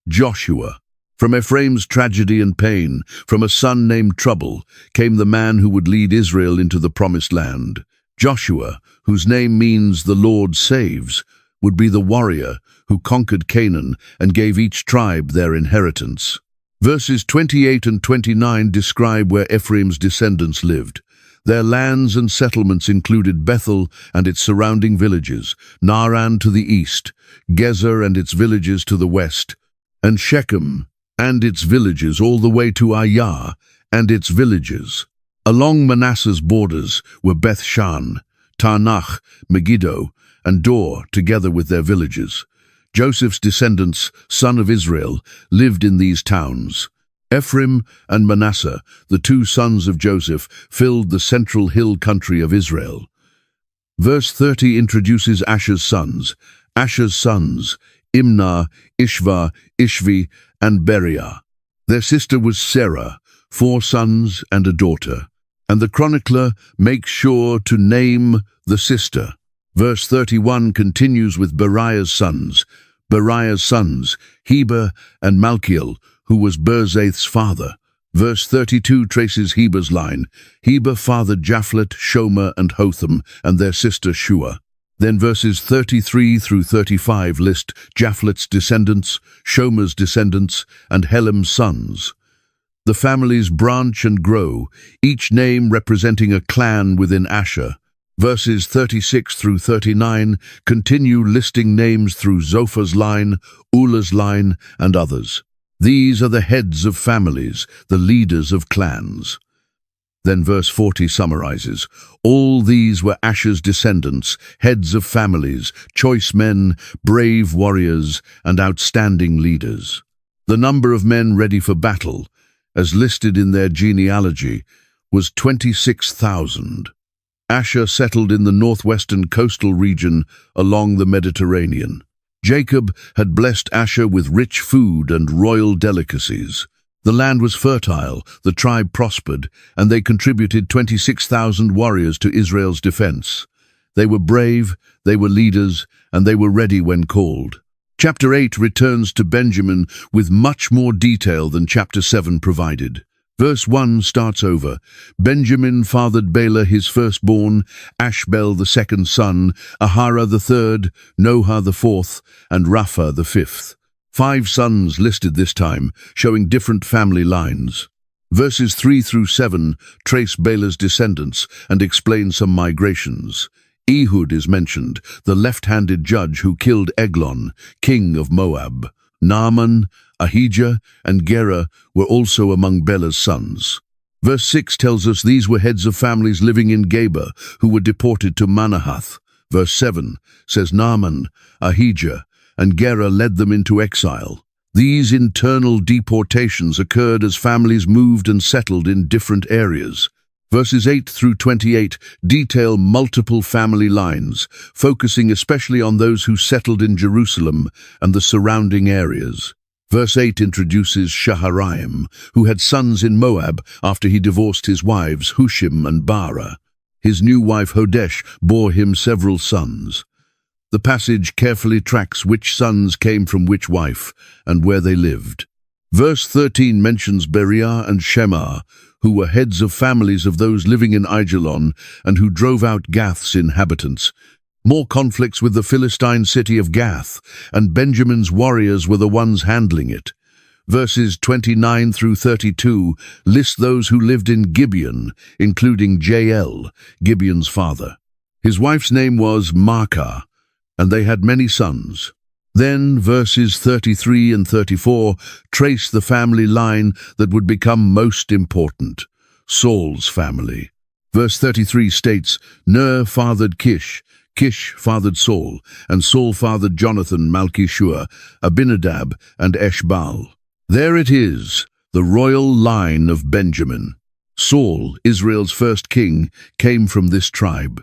Speaker 1: Joshua. From Ephraim's tragedy and pain, from a son named Trouble, came the man who would lead Israel into the promised land. Joshua, whose name means the Lord saves, would be the warrior who conquered Canaan and gave each tribe their inheritance. Verses 28 and 29 describe where Ephraim's descendants lived. Their lands and settlements included Bethel and its surrounding villages, Naaran to the east, Gezer and its villages to the west, and Shechem and its villages all the way to Ayah and its villages. Along Manasseh's borders were Beth-shan, Taanach, Megiddo, and Dor, together with their villages. Joseph's descendants, son of Israel, lived in these towns. Ephraim and Manasseh, the 2 sons of Joseph, filled the central hill country of Israel. Verse 30 introduces Asher's sons. Asher's sons, Imnah, Ishva, Ishvi, and Beriah. Their sister was Sarah, 4 sons and a daughter. And the chronicler makes sure to name the sister. Verse 31 continues with Beriah's sons. Beriah's sons, Heber and Malchiel, who was Berzaith's father. Verse 32 traces Heber's line. Heber fathered Japhlet, Shomer, and Hotham, and their sister Shua. Then verses 33 through 35 list Japhlet's descendants, Shomer's descendants, and Helem's sons. The families branch and grow, each name representing a clan within Asher. Verses 36 through 39 continue listing names through Zophah's line, Ulah's line, and others. These are the heads of families, the leaders of clans. Then verse 40 summarizes, all these were Asher's descendants, heads of families, choice men, brave warriors, and outstanding leaders. The number of men ready for battle, as listed in their genealogy, was 26,000. Asher settled in the northwestern coastal region along the Mediterranean. Jacob had blessed Asher with rich food and royal delicacies. The land was fertile, the tribe prospered, and they contributed 26,000 warriors to Israel's defense. They were brave, they were leaders, and they were ready when called. Chapter 8 returns to Benjamin with much more detail than chapter 7 provided. Verse 1 starts over. Benjamin fathered Bela his firstborn, Ashbel the second son, Ahara the third, Noha the fourth, and Rapha the fifth. 5 sons listed this time, showing different family lines. Verses 3 through 7 trace Bela's descendants and explain some migrations. Ehud is mentioned, the left-handed judge who killed Eglon, king of Moab. Naaman, Ahijah, and Gera were also among Bela's sons. Verse 6 tells us these were heads of families living in Geba, who were deported to Manahath. Verse 7 says Naaman, Ahijah, and Gera led them into exile. These internal deportations occurred as families moved and settled in different areas. Verses 8 through 28 detail multiple family lines, focusing especially on those who settled in Jerusalem and the surrounding areas. Verse 8 introduces Shaharaim, who had sons in Moab after he divorced his wives Hushim and Baara. His new wife Hodesh bore him several sons. The passage carefully tracks which sons came from which wife and where they lived. Verse 13 mentions Beriah and Shemar, who were heads of families of those living in Aijalon and who drove out Gath's inhabitants. More conflicts with the Philistine city of Gath, and Benjamin's warriors were the ones handling it. Verses 29 through 32 list those who lived in Gibeon, including Jael, Gibeon's father. His wife's name was Maacah, and they had many sons. Then verses 33 and 34 trace the family line that would become most important, Saul's family. Verse 33 states, Ner fathered Kish, Kish fathered Saul, and Saul fathered Jonathan, Malchishua, Abinadab, and Eshbaal. There it is, the royal line of Benjamin. Saul, Israel's first king, came from this tribe.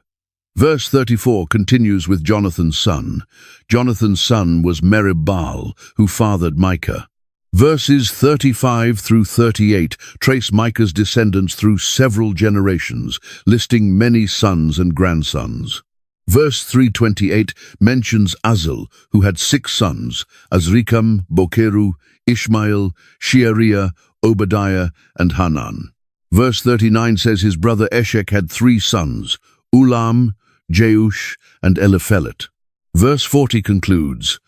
Speaker 1: Verse 34 continues with Jonathan's son. Jonathan's son was Merib-Baal, who fathered Micah. Verses 35 through 38 trace Micah's descendants through several generations, listing many sons and grandsons. Verse 328 mentions Uzziel, who had 6 sons, Azrikam, Bokeru, Ishmael, Sheariah, Obadiah, and Hanan. Verse 39 says his brother Eshek had 3 sons, Ulam, Jeush, and Eliphelet. Verse 40 concludes,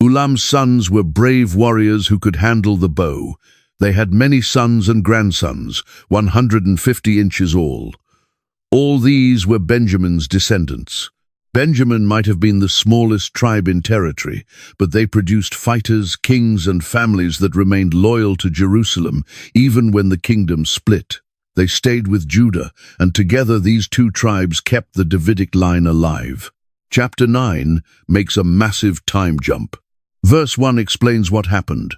Speaker 1: Ulam's sons were brave warriors who could handle the bow. They had many sons and grandsons, 150 inches all. All these were Benjamin's descendants. Benjamin might have been the smallest tribe in territory, but they produced fighters, kings, and families that remained loyal to Jerusalem, even when the kingdom split. They stayed with Judah, and together these two tribes kept the Davidic line alive. Chapter 9 makes a massive time jump. Verse 1 explains what happened.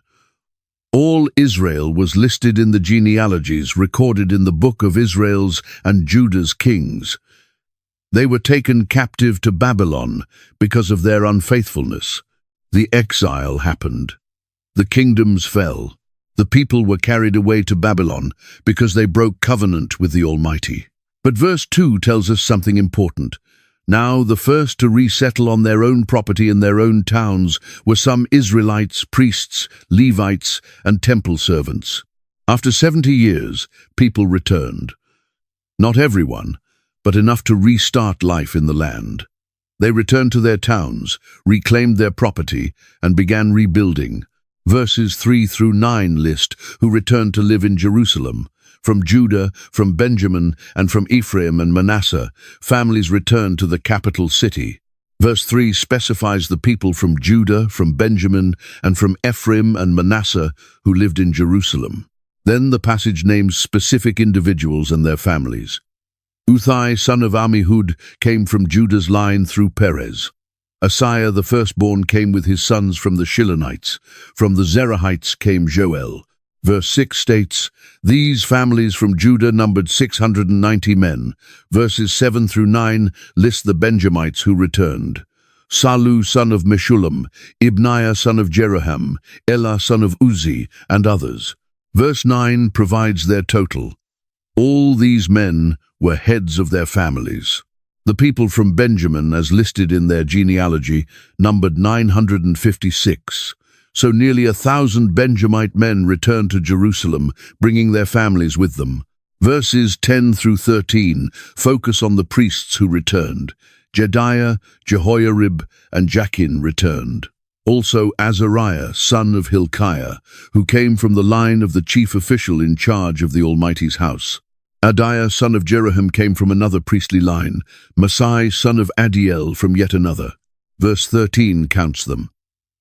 Speaker 1: All Israel was listed in the genealogies recorded in the book of Israel's and Judah's kings. They were taken captive to Babylon because of their unfaithfulness. The exile happened. The kingdoms fell. The people were carried away to Babylon because they broke covenant with the Almighty. But verse 2 tells us something important. Now the first to resettle on their own property in their own towns were some Israelites, priests, Levites, and temple servants. After 70 years, people returned. Not everyone, but enough to restart life in the land. They returned to their towns, reclaimed their property, and began rebuilding. Verses 3 through 9 list who returned to live in Jerusalem. From Judah, from Benjamin, and from Ephraim and Manasseh, families returned to the capital city. Verse 3 specifies the people from Judah, from Benjamin, and from Ephraim and Manasseh who lived in Jerusalem. Then the passage names specific individuals and their families. Uthai, son of Ammihud, came from Judah's line through Perez. Asaiah, the firstborn, came with his sons from the Shilonites. From the Zerahites came Joel. Verse 6 states, these families from Judah numbered 690 men. Verses 7 through 9 list the Benjamites who returned. Salu, son of Meshullam, Ibniah, son of Jeroham, Elah, son of Uzi, and others. Verse 9 provides their total. All these men were heads of their families. The people from Benjamin, as listed in their genealogy, numbered 956. So nearly 1,000 Benjamite men returned to Jerusalem, bringing their families with them. Verses 10 through 13 focus on the priests who returned. Jedaiah, Jehoiarib, and Jachin returned. Also Azariah, son of Hilkiah, who came from the line of the chief official in charge of the Almighty's house. Adiah, son of Jeroham, came from another priestly line. Masai, son of Adiel, from yet another. Verse 13 counts them.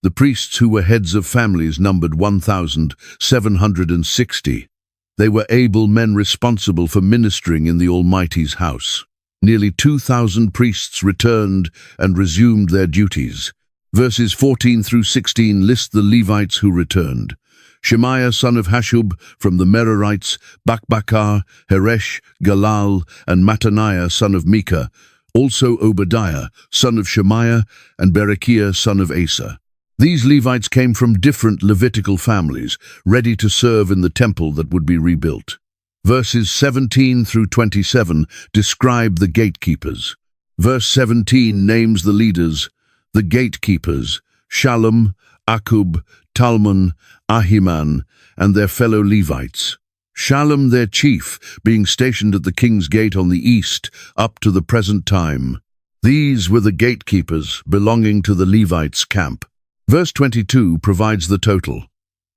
Speaker 1: The priests who were heads of families numbered 1,760. They were able men responsible for ministering in the Almighty's house. Nearly 2,000 priests returned and resumed their duties. Verses 14 through 16 list the Levites who returned. Shemaiah son of Hashub from the Merarites, Bakbakar, Heresh, Galal, and Mattaniah son of Micah, also Obadiah son of Shemaiah, and Berechiah son of Asa. These Levites came from different Levitical families, ready to serve in the temple that would be rebuilt. Verses 17 through 27 describe the gatekeepers. Verse 17 names the leaders, the gatekeepers, Shallum, Akub, Talmon, Ahiman, and their fellow Levites. Shallum, their chief, being stationed at the king's gate on the east, up to the present time. These were the gatekeepers belonging to the Levites' camp. Verse 22 provides the total.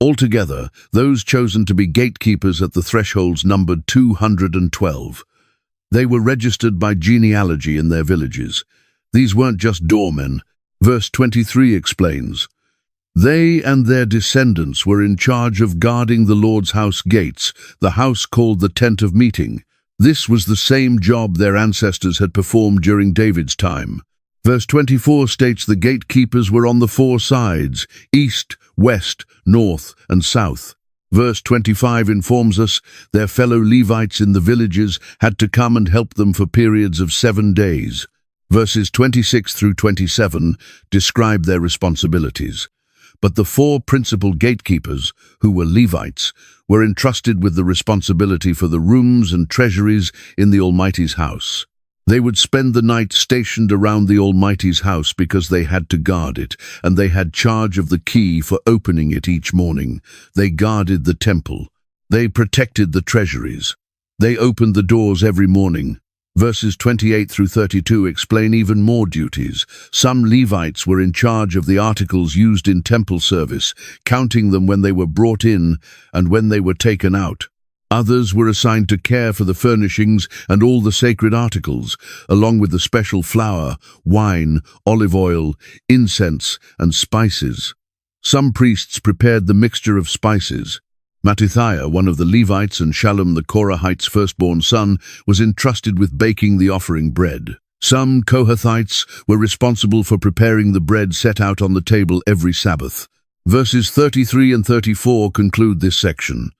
Speaker 1: Altogether, those chosen to be gatekeepers at the thresholds numbered 212. They were registered by genealogy in their villages. These weren't just doormen. Verse 23 explains, they and their descendants were in charge of guarding the Lord's house gates, the house called the Tent of Meeting. This was the same job their ancestors had performed during David's time. Verse 24 states the gatekeepers were on the four sides, east, west, north, and south. Verse 25 informs us their fellow Levites in the villages had to come and help them for periods of 7 days. Verses 26 through 27 describe their responsibilities. But the four principal gatekeepers, who were Levites, were entrusted with the responsibility for the rooms and treasuries in the Almighty's house. They would spend the night stationed around the Almighty's house because they had to guard it, and they had charge of the key for opening it each morning. They guarded the temple. They protected the treasuries. They opened the doors every morning. Verses 28 through 32 explain even more duties. Some Levites were in charge of the articles used in temple service, counting them when they were brought in and when they were taken out. Others were assigned to care for the furnishings and all the sacred articles, along with the special flour, wine, olive oil, incense, and spices. Some priests prepared the mixture of spices. Mattithiah, one of the Levites, and Shallum, the Korahite's firstborn son, was entrusted with baking the offering bread. Some Kohathites were responsible for preparing the bread set out on the table every Sabbath. Verses 33 and 34 conclude this section.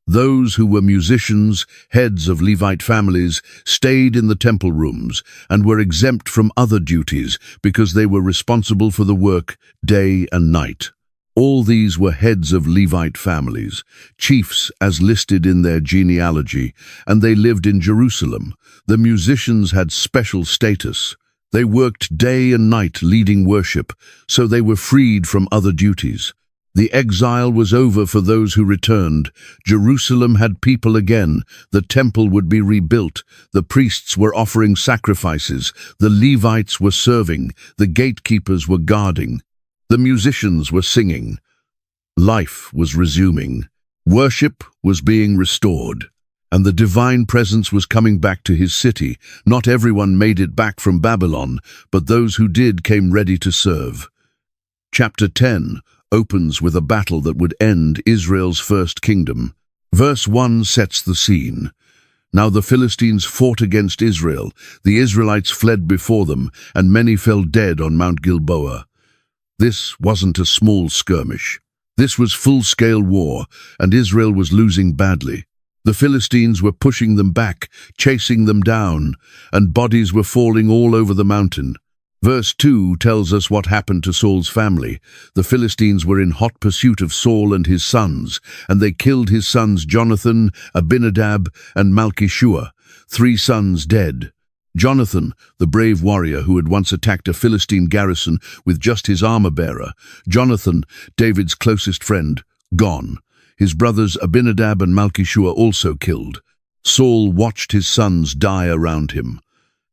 Speaker 1: Those who were musicians, heads of Levite families, stayed in the temple rooms and were exempt from other duties because they were responsible for the work day and night. All these were heads of Levite families, chiefs as listed in their genealogy, and they lived in Jerusalem. The musicians had special status. They worked day and night leading worship, so they were freed from other duties. The exile was over for those who returned. Jerusalem had people again. The temple would be rebuilt. The priests were offering sacrifices. The Levites were serving. The gatekeepers were guarding. The musicians were singing. Life was resuming. Worship was being restored. And the divine presence was coming back to his city. Not everyone made it back from Babylon, but those who did came ready to serve. Chapter 10 opens with a battle that would end Israel's first kingdom. Verse 1 sets the scene. Now the Philistines fought against Israel. The Israelites fled before them, and many fell dead on Mount Gilboa. This wasn't a small skirmish. This was full-scale war, and Israel was losing badly. The Philistines were pushing them back, chasing them down, and bodies were falling all over the mountain. Verse 2 tells us what happened to Saul's family. The Philistines were in hot pursuit of Saul and his sons, and they killed his sons Jonathan, Abinadab, and Malchishua, 3 sons dead. Jonathan, the brave warrior who had once attacked a Philistine garrison with just his armor-bearer. Jonathan, David's closest friend, gone. His brothers Abinadab and Malchishua also killed. Saul watched his sons die around him.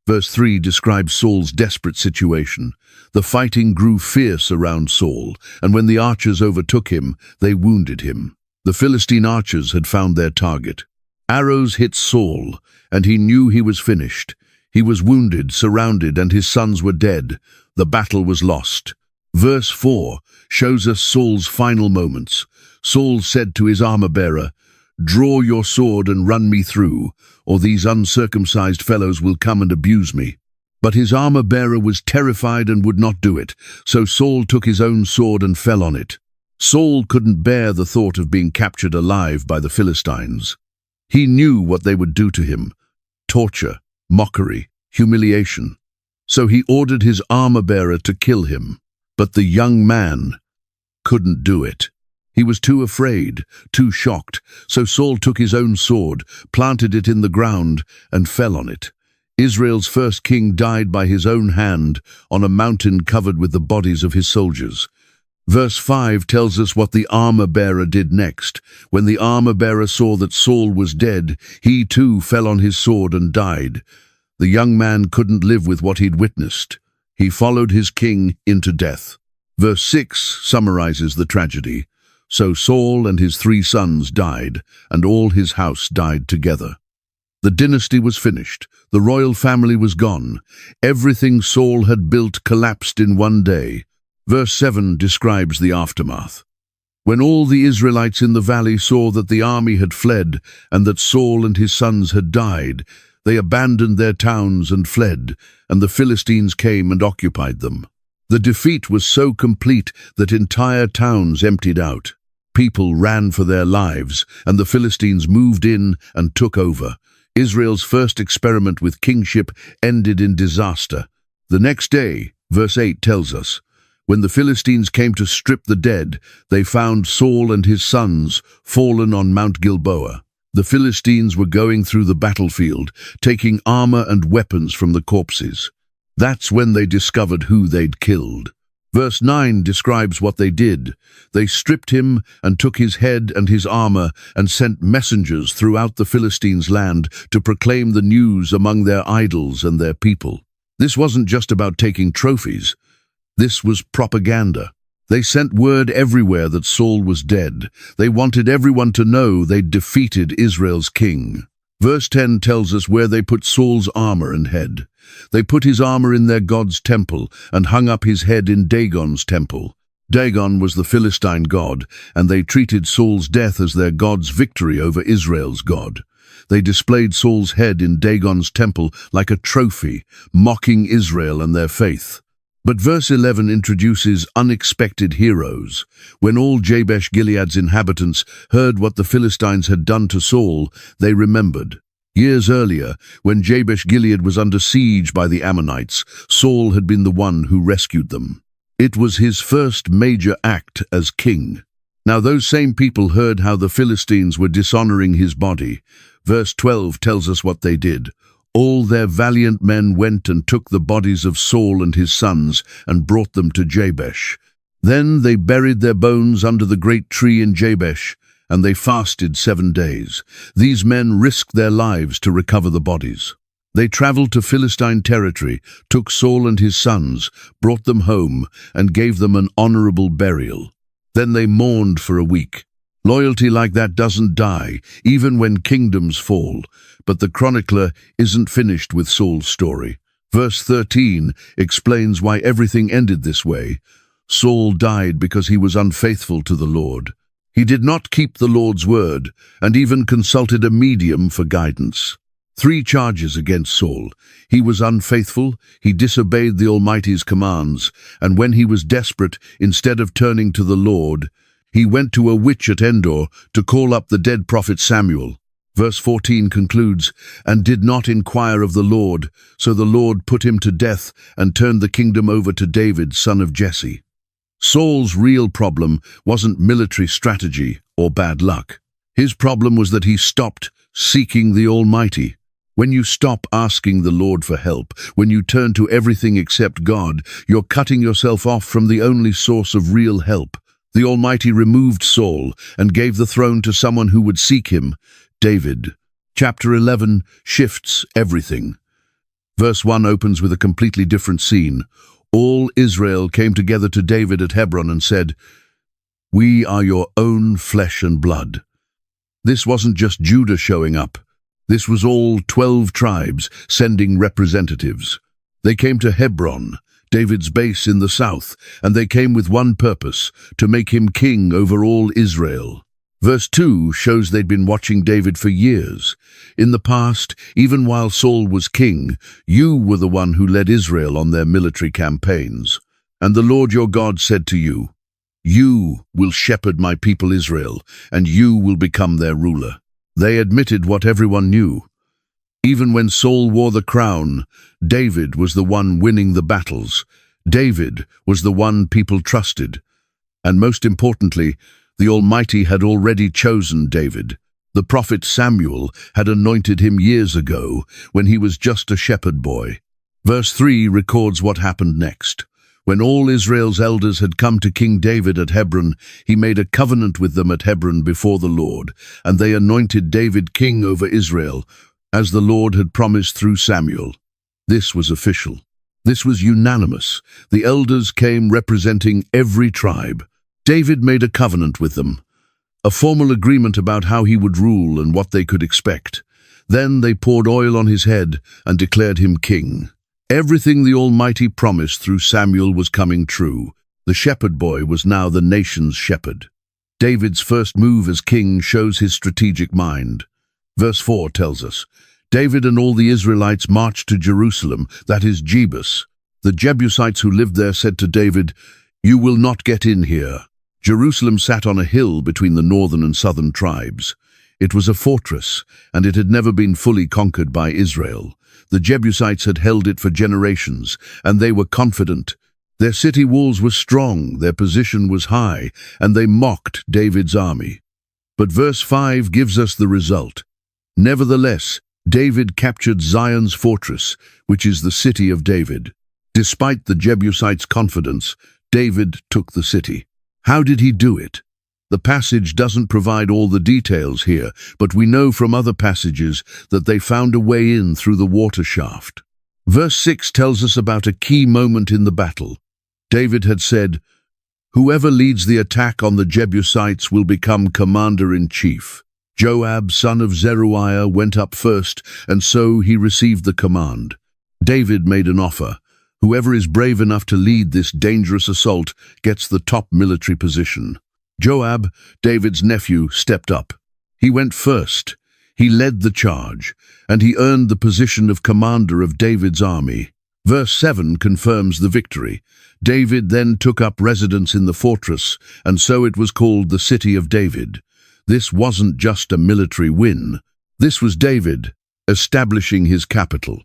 Speaker 1: Verse 3 describes Saul's desperate situation. The fighting grew fierce around Saul, and when the archers overtook him, they wounded him. The Philistine archers had found their target. Arrows hit Saul, and he knew he was finished. He was wounded, surrounded, and his sons were dead. The battle was lost. Verse 4 shows us Saul's final moments. Saul said to his armor-bearer, "Draw your sword and run me through, or these uncircumcised fellows will come and abuse me." But his armor-bearer was terrified and would not do it, so Saul took his own sword and fell on it. Saul couldn't bear the thought of being captured alive by the Philistines. He knew what they would do to him: torture, mockery, humiliation. So he ordered his armor-bearer to kill him. But the young man couldn't do it. He was too afraid, too shocked, so Saul took his own sword, planted it in the ground, and fell on it. Israel's first king died by his own hand on a mountain covered with the bodies of his soldiers. Verse 5 tells us what the armor-bearer did next. When the armor-bearer saw that Saul was dead, he too fell on his sword and died. The young man couldn't live with what he'd witnessed. He followed his king into death. Verse 6 summarizes the tragedy. So Saul and his 3 sons died, and all his house died together. The dynasty was finished. The royal family was gone. Everything Saul had built collapsed in one day. Verse 7 describes the aftermath. When all the Israelites in the valley saw that the army had fled and that Saul and his sons had died, they abandoned their towns and fled, and the Philistines came and occupied them. The defeat was so complete that entire towns emptied out. People ran for their lives, and the Philistines moved in and took over. Israel's first experiment with kingship ended in disaster. The next day, verse 8 tells us, when the Philistines came to strip the dead, they found Saul and his sons fallen on Mount Gilboa. The Philistines were going through the battlefield, taking armor and weapons from the corpses. That's when they discovered who they'd killed. Verse 9 describes what they did. They stripped him and took his head and his armor and sent messengers throughout the Philistines' land to proclaim the news among their idols and their people. This wasn't just about taking trophies. This was propaganda. They sent word everywhere that Saul was dead. They wanted everyone to know they'd defeated Israel's king. Verse 10 tells us where they put Saul's armor and head. They put his armor in their god's temple and hung up his head in Dagon's temple. Dagon was the Philistine god, and they treated Saul's death as their god's victory over Israel's god. They displayed Saul's head in Dagon's temple like a trophy, mocking Israel and their faith. But verse 11 introduces unexpected heroes. When all Jabesh-Gilead's inhabitants heard what the Philistines had done to Saul, they remembered. Years earlier, when Jabesh-Gilead was under siege by the Ammonites, Saul had been the one who rescued them. It was his first major act as king. Now those same people heard how the Philistines were dishonoring his body. Verse 12 tells us what they did. All their valiant men went and took the bodies of Saul and his sons and brought them to Jabesh. Then they buried their bones under the great tree in Jabesh, and they fasted 7 days. These men risked their lives to recover the bodies. They traveled to Philistine territory, took Saul and his sons, brought them home, and gave them an honorable burial. Then they mourned for a week. Loyalty like that doesn't die, even when kingdoms fall. But the chronicler isn't finished with Saul's story. Verse 13 explains why everything ended this way. Saul died because he was unfaithful to the Lord. He did not keep the Lord's word, and even consulted a medium for guidance. 3 charges against Saul. He was unfaithful, he disobeyed the Almighty's commands, and when he was desperate, instead of turning to the Lord, he went to a witch at Endor to call up the dead prophet Samuel. Verse 14 concludes, and did not inquire of the Lord, so the Lord put him to death and turned the kingdom over to David, son of Jesse. Saul's real problem wasn't military strategy or bad luck. His problem was that he stopped seeking the Almighty. When you stop asking the Lord for help, when you turn to everything except God, you're cutting yourself off from the only source of real help. The Almighty removed Saul and gave the throne to someone who would seek him, David. Chapter 11 shifts everything. Verse 1 opens with a completely different scene. All Israel came together to David at Hebron and said, "We are your own flesh and blood." This wasn't just Judah showing up. This was all 12 tribes sending representatives. They came to Hebron, David's base in the south, and they came with one purpose, to make him king over all Israel. Verse 2 shows they'd been watching David for years. In the past, even while Saul was king, you were the one who led Israel on their military campaigns. And the Lord your God said to you, "You will shepherd my people Israel, and you will become their ruler." They admitted what everyone knew. Even when Saul wore the crown, David was the one winning the battles. David was the one people trusted. And most importantly, the Almighty had already chosen David. The prophet Samuel had anointed him years ago when he was just a shepherd boy. Verse 3 records what happened next. When all Israel's elders had come to King David at Hebron, he made a covenant with them at Hebron before the Lord, and they anointed David king over Israel, as the Lord had promised through Samuel. This was official. This was unanimous. The elders came representing every tribe. David made a covenant with them, a formal agreement about how he would rule and what they could expect. Then they poured oil on his head and declared him king. Everything the Almighty promised through Samuel was coming true. The shepherd boy was now the nation's shepherd. David's first move as king shows his strategic mind. Verse 4 tells us, David and all the Israelites marched to Jerusalem, that is Jebus. The Jebusites who lived there said to David, "You will not get in here." Jerusalem sat on a hill between the northern and southern tribes. It was a fortress, and it had never been fully conquered by Israel. The Jebusites had held it for generations, and they were confident. Their city walls were strong, their position was high, and they mocked David's army. But verse 5 gives us the result. Nevertheless, David captured Zion's fortress, which is the city of David. Despite the Jebusites' confidence, David took the city. How did he do it? The passage doesn't provide all the details here, but we know from other passages that they found a way in through the water shaft. Verse 6 tells us about a key moment in the battle. David had said, "Whoever leads the attack on the Jebusites will become commander-in-chief." Joab, son of Zeruiah, went up first, and so he received the command. David made an offer. Whoever is brave enough to lead this dangerous assault gets the top military position. Joab, David's nephew, stepped up. He went first. He led the charge, and he earned the position of commander of David's army. Verse 7 confirms the victory. David then took up residence in the fortress, and so it was called the City of David. This wasn't just a military win. This was David establishing his capital.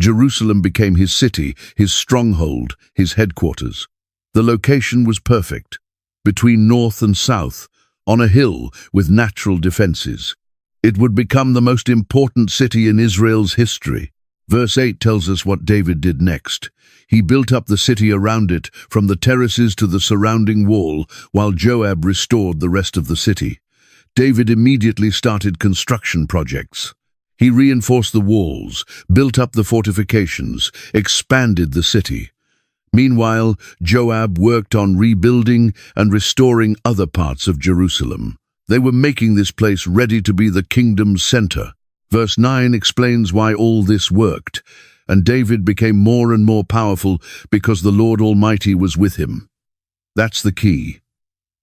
Speaker 1: Jerusalem became his city, his stronghold, his headquarters. The location was perfect, between north and south, on a hill with natural defenses. It would become the most important city in Israel's history. Verse 8 tells us what David did next. He built up the city around it, from the terraces to the surrounding wall, while Joab restored the rest of the city. David immediately started construction projects. He reinforced the walls, built up the fortifications, expanded the city. Meanwhile, Joab worked on rebuilding and restoring other parts of Jerusalem. They were making this place ready to be the kingdom's center. Verse 9 explains why all this worked, and David became more and more powerful because the Lord Almighty was with him. That's the key.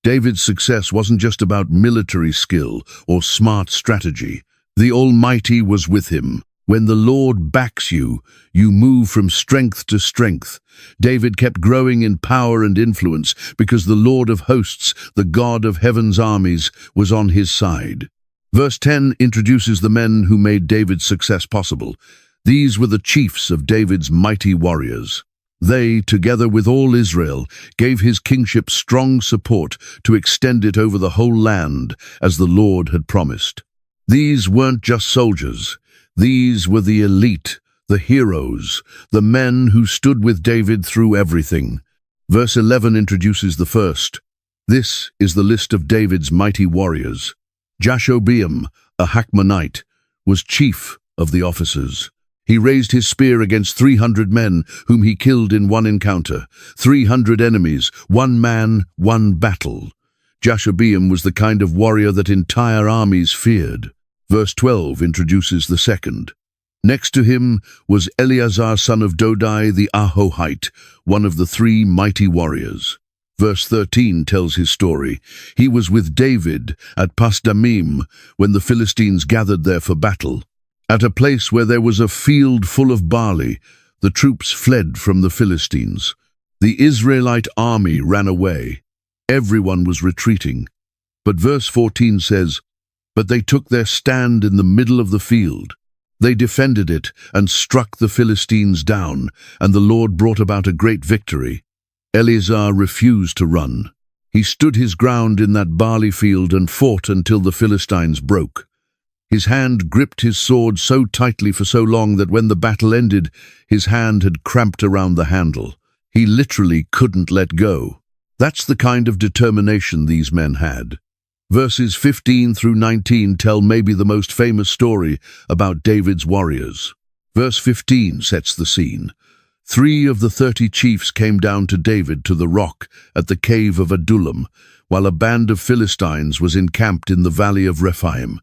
Speaker 1: David's success wasn't just about military skill or smart strategy. The Almighty was with him. When the Lord backs you, you move from strength to strength. David kept growing in power and influence because the Lord of hosts, the God of heaven's armies, was on his side. Verse 10 introduces the men who made David's success possible. These were the chiefs of David's mighty warriors. They, together with all Israel, gave his kingship strong support to extend it over the whole land, as the Lord had promised. These weren't just soldiers. These were the elite, the heroes, the men who stood with David through everything. Verse 11 introduces the first. This is the list of David's mighty warriors. Jashobeam, a Hachmonite, was chief of the officers. He raised his spear against 300 men, whom he killed in one encounter. 300 enemies, one man, one battle. Jashobeam was the kind of warrior that entire armies feared. Verse 12 introduces the second. Next to him was Eleazar, son of Dodai the Ahohite, one of the 3 mighty warriors. Verse 13 tells his story. He was with David at Pasdamim when the Philistines gathered there for battle. At a place where there was a field full of barley, the troops fled from the Philistines. The Israelite army ran away. Everyone was retreating. But verse 14 says, "But they took their stand in the middle of the field. They defended it and struck the Philistines down, and the Lord brought about a great victory." Eleazar refused to run. He stood his ground in that barley field and fought until the Philistines broke. His hand gripped his sword so tightly for so long that when the battle ended, his hand had cramped around the handle. He literally couldn't let go. That's the kind of determination these men had. Verses 15 through 19 tell maybe the most famous story about David's warriors. Verse 15 sets the scene. 3 of the 30 chiefs came down to David to the rock at the cave of Adullam, while a band of Philistines was encamped in the valley of Rephaim.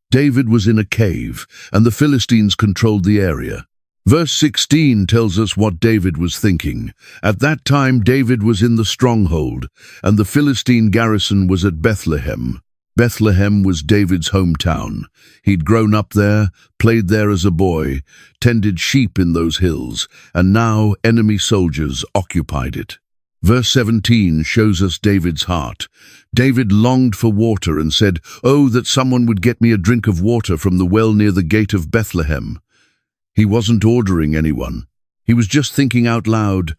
Speaker 1: David was in a cave, and the Philistines controlled the area. Verse 16 tells us what David was thinking. At that time David was in the stronghold, and the Philistine garrison was at Bethlehem. Bethlehem was David's hometown. He'd grown up there, played there as a boy, tended sheep in those hills, and now enemy soldiers occupied it. Verse 17 shows us David's heart. David longed for water and said, "Oh, that someone would get me a drink of water from the well near the gate of Bethlehem." He wasn't ordering anyone. He was just thinking out loud,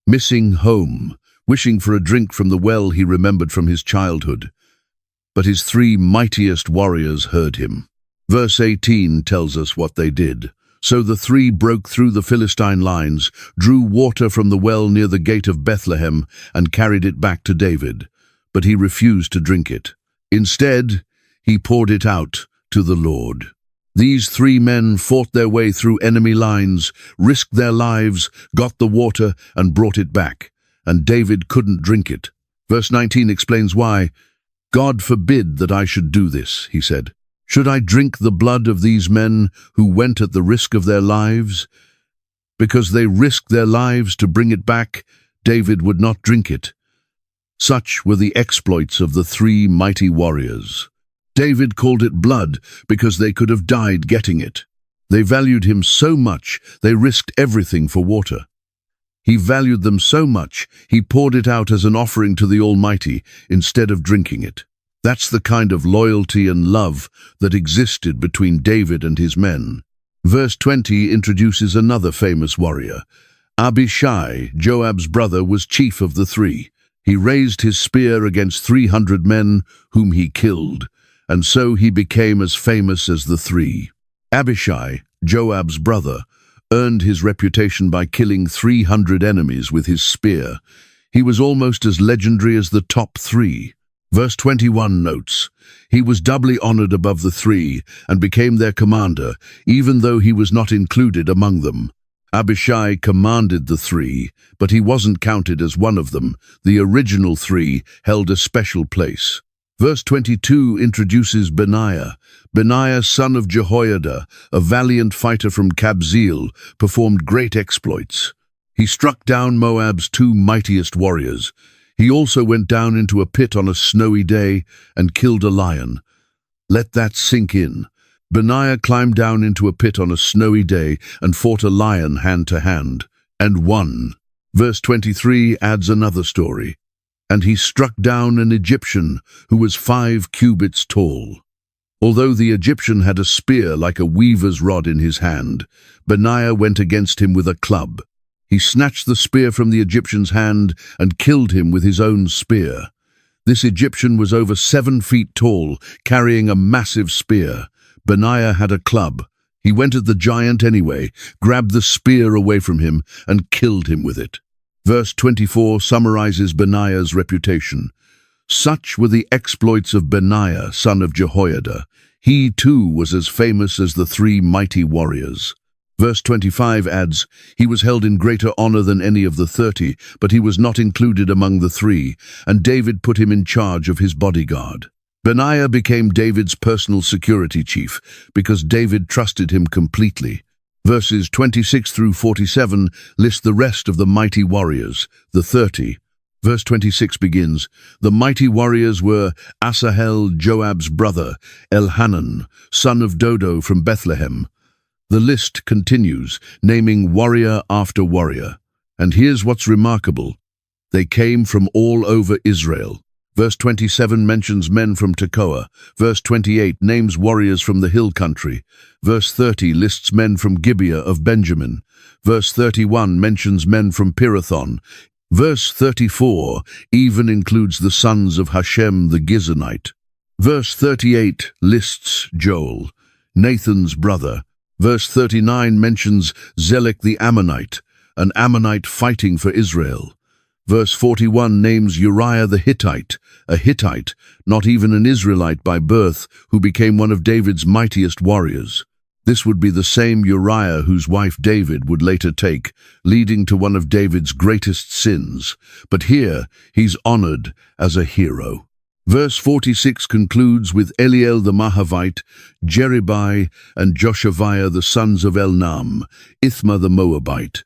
Speaker 1: missing home, wishing for a drink from the well he remembered from his childhood. But his 3 mightiest warriors heard him. Verse 18 tells us what they did. So the 3 broke through the Philistine lines, drew water from the well near the gate of Bethlehem, and carried it back to David. But he refused to drink it. Instead, he poured it out to the Lord. These 3 men fought their way through enemy lines, risked their lives, got the water, and brought it back. And David couldn't drink it. Verse 19 explains why. "God forbid that I should do this," he said. "Should I drink the blood of these men who went at the risk of their lives? Because they risked their lives to bring it back, David would not drink it." Such were the exploits of the 3 mighty warriors. David called it blood because they could have died getting it. They valued him so much, they risked everything for water. He valued them so much, he poured it out as an offering to the Almighty instead of drinking it. That's the kind of loyalty and love that existed between David and his men. Verse 20 introduces another famous warrior. Abishai, Joab's brother, was chief of the 3. He raised his spear against 300 men whom he killed, and so he became as famous as the 3. Abishai, Joab's brother, earned his reputation by killing 300 enemies with his spear. He was almost as legendary as the top 3. Verse 21 notes, "He was doubly honored above the 3 and became their commander, even though he was not included among them." Abishai commanded the 3, but he wasn't counted as one of them. The original 3 held a special place. Verse 22 introduces Benaiah. Benaiah, son of Jehoiada, a valiant fighter from Kabzeel, performed great exploits. He struck down Moab's 2 mightiest warriors. He also went down into a pit on a snowy day and killed a lion. Let that sink in. Benaiah climbed down into a pit on a snowy day and fought a lion hand to hand, and won. Verse 23 adds another story. "And he struck down an Egyptian who was 5 cubits tall." Although the Egyptian had a spear like a weaver's rod in his hand, Benaiah went against him with a club. He snatched the spear from the Egyptian's hand and killed him with his own spear. This Egyptian was over 7 feet tall, carrying a massive spear. Benaiah had a club. He went at the giant anyway, grabbed the spear away from him, and killed him with it. Verse 24 summarizes Benaiah's reputation. "Such were the exploits of Benaiah, son of Jehoiada. He too was as famous as the 3 mighty warriors." Verse 25 adds, "He was held in greater honor than any of the 30, but he was not included among the 3, and David put him in charge of his bodyguard." Benaiah became David's personal security chief because David trusted him completely. Verses 26 through 47 list the rest of the mighty warriors, the 30. Verse 26 begins, "The mighty warriors were Asahel, Joab's brother, Elhanan, son of Dodo from Bethlehem." The list continues, naming warrior after warrior. And here's what's remarkable. They came from all over Israel. Verse 27 mentions men from Tekoa. Verse 28 names warriors from the hill country. Verse 30 lists men from Gibeah of Benjamin. Verse 31 mentions men from Pirathon. Verse 34 even includes the sons of Hashem the Gizonite. Verse 38 lists Joel, Nathan's brother. Verse 39 mentions Zelek the Ammonite, an Ammonite fighting for Israel. Verse 41 names Uriah the Hittite, a Hittite, not even an Israelite by birth, who became one of David's mightiest warriors. This would be the same Uriah whose wife David would later take, leading to one of David's greatest sins. But here, he's honored as a hero. Verse 46 concludes with Eliel the Mahavite, Jeribai, and Joshaviah the sons of Elnam, Ithma the Moabite.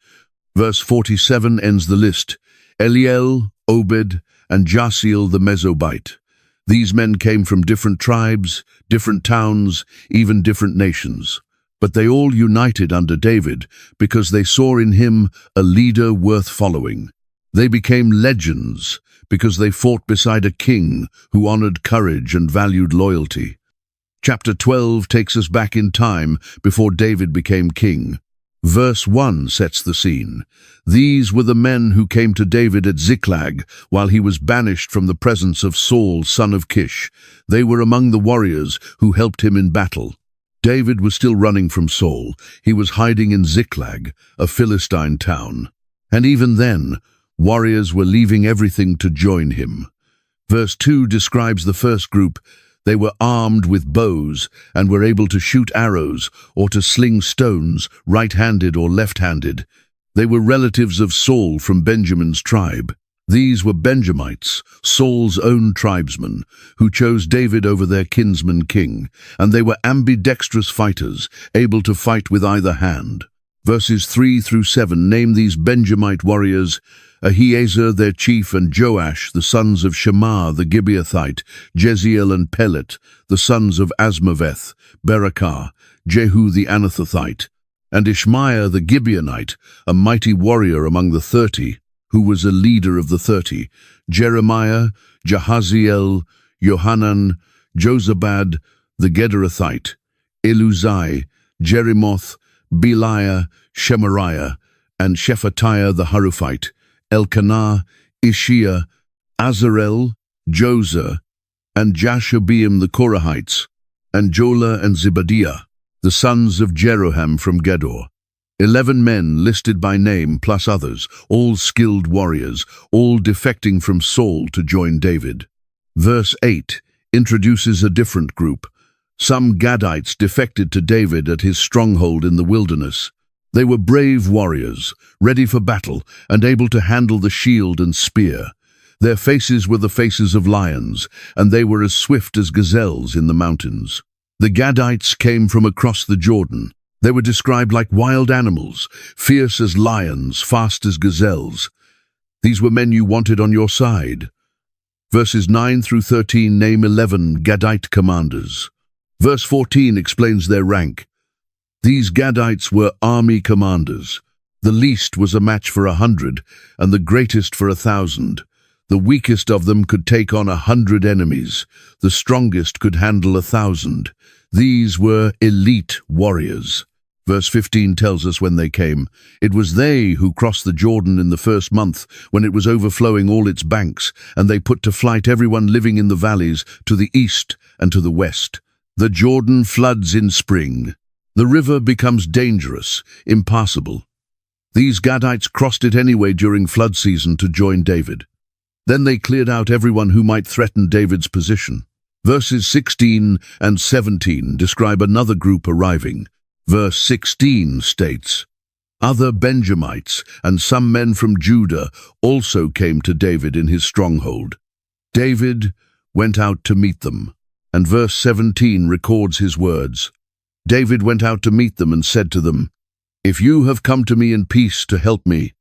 Speaker 1: Verse 47 ends the list. Eliel, Obed, and Jasiel the Mesobite. These men came from different tribes, different towns, even different nations. But they all united under David because they saw in him a leader worth following. They became legends because they fought beside a king who honored courage and valued loyalty. Chapter 12 takes us back in time before David became king. Verse 1 sets the scene. These were the men who came to David at Ziklag while he was banished from the presence of Saul, son of Kish. They were among the warriors who helped him in battle. David was still running from Saul. He was hiding in Ziklag, a Philistine town. And even then, warriors were leaving everything to join him. Verse 2 describes the first group. They were armed with bows and were able to shoot arrows or to sling stones, right-handed or left-handed. They were relatives of Saul from Benjamin's tribe. These were Benjamites, Saul's own tribesmen, who chose David over their kinsman king, and they were ambidextrous fighters, able to fight with either hand. Verses 3 through 7 name these Benjamite warriors: Ahiezer their chief, and Joash, the sons of Shammah the Gibeathite, Jeziel and Pelet, the sons of Asmaveth, Berakah, Jehu the Anathothite, and Ishmaiah the Gibeonite, a mighty warrior among the 30, who was a leader of the 30, Jeremiah, Jahaziel, Johanan, Jozabad the Gederathite, Eluzai, Jerimoth, Beliah, Shemariah, and Shephatiah the Haruphite, Elkanah, Ishiah, Azarel, Joza, and Jashobeam the Korahites, and Jola and Zebadiah, the sons of Jeroham from Gedor. 11 men listed by name plus others, all skilled warriors, all defecting from Saul to join David. Verse 8 introduces a different group. Some Gadites defected to David at his stronghold in the wilderness. They were brave warriors, ready for battle and able to handle the shield and spear. Their faces were the faces of lions, and they were as swift as gazelles in the mountains. The Gadites came from across the Jordan. They were described like wild animals, fierce as lions, fast as gazelles. These were men you wanted on your side. Verses 9 through 13 name 11 Gadite commanders. Verse 14 explains their rank. These Gadites were army commanders. The least was a match for 100, and the greatest for 1,000. The weakest of them could take on 100 enemies. The strongest could handle 1,000. These were elite warriors. Verse 15 tells us when they came. It was they who crossed the Jordan in the first month, when it was overflowing all its banks, and they put to flight everyone living in the valleys to the east and to the west. The Jordan floods in spring. The river becomes dangerous, impassable. These Gadites crossed it anyway during flood season to join David. Then they cleared out everyone who might threaten David's position. Verses 16 and 17 describe another group arriving. Verse 16 states, "Other Benjamites and some men from Judah also came to David in his stronghold. David went out to meet them." And verse 17 records his words. David went out to meet them and said to them, "If you have come to me in peace to help me,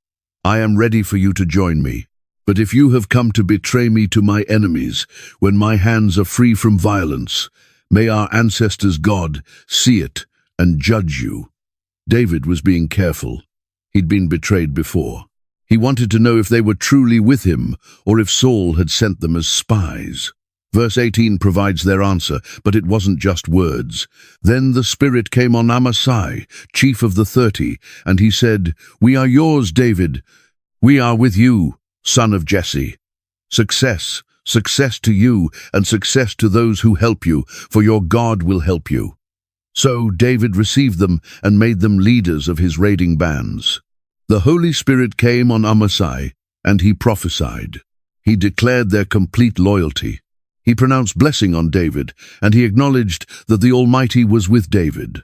Speaker 1: I am ready for you to join me. But if you have come to betray me to my enemies, when my hands are free from violence, may our ancestors' God see it and judge you." David was being careful. He'd been betrayed before. He wanted to know if they were truly with him or if Saul had sent them as spies. Verse 18 provides their answer, but it wasn't just words. Then the Spirit came on Amasai, chief of the 30, and he said, "We are yours, David. We are with you, son of Jesse. Success, success to you, and success to those who help you, for your God will help you." So David received them and made them leaders of his raiding bands. The Holy Spirit came on Amasai, and he prophesied. He declared their complete loyalty. He pronounced blessing on David, and he acknowledged that the Almighty was with David.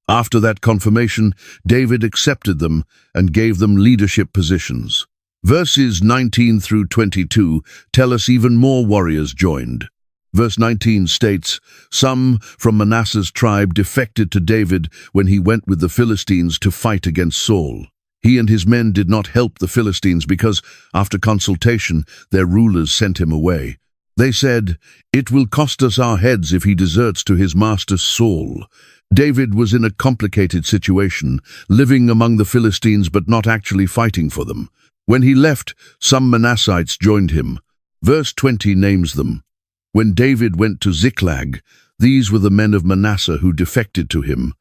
Speaker 1: After that confirmation, David accepted them and gave them leadership positions. Verses 19 through 22 tell us even more warriors joined. Verse 19 states, "Some from Manasseh's tribe defected to David when he went with the Philistines to fight against Saul. He and his men did not help the Philistines because, after consultation, their rulers sent him away. They said, 'It will cost us our heads if he deserts to his master Saul.' David was in a complicated situation, living among the Philistines but not actually fighting for them. When he left, some Manassites joined him. Verse 20 names them. When David went to Ziklag, these were the men of Manasseh who defected to him: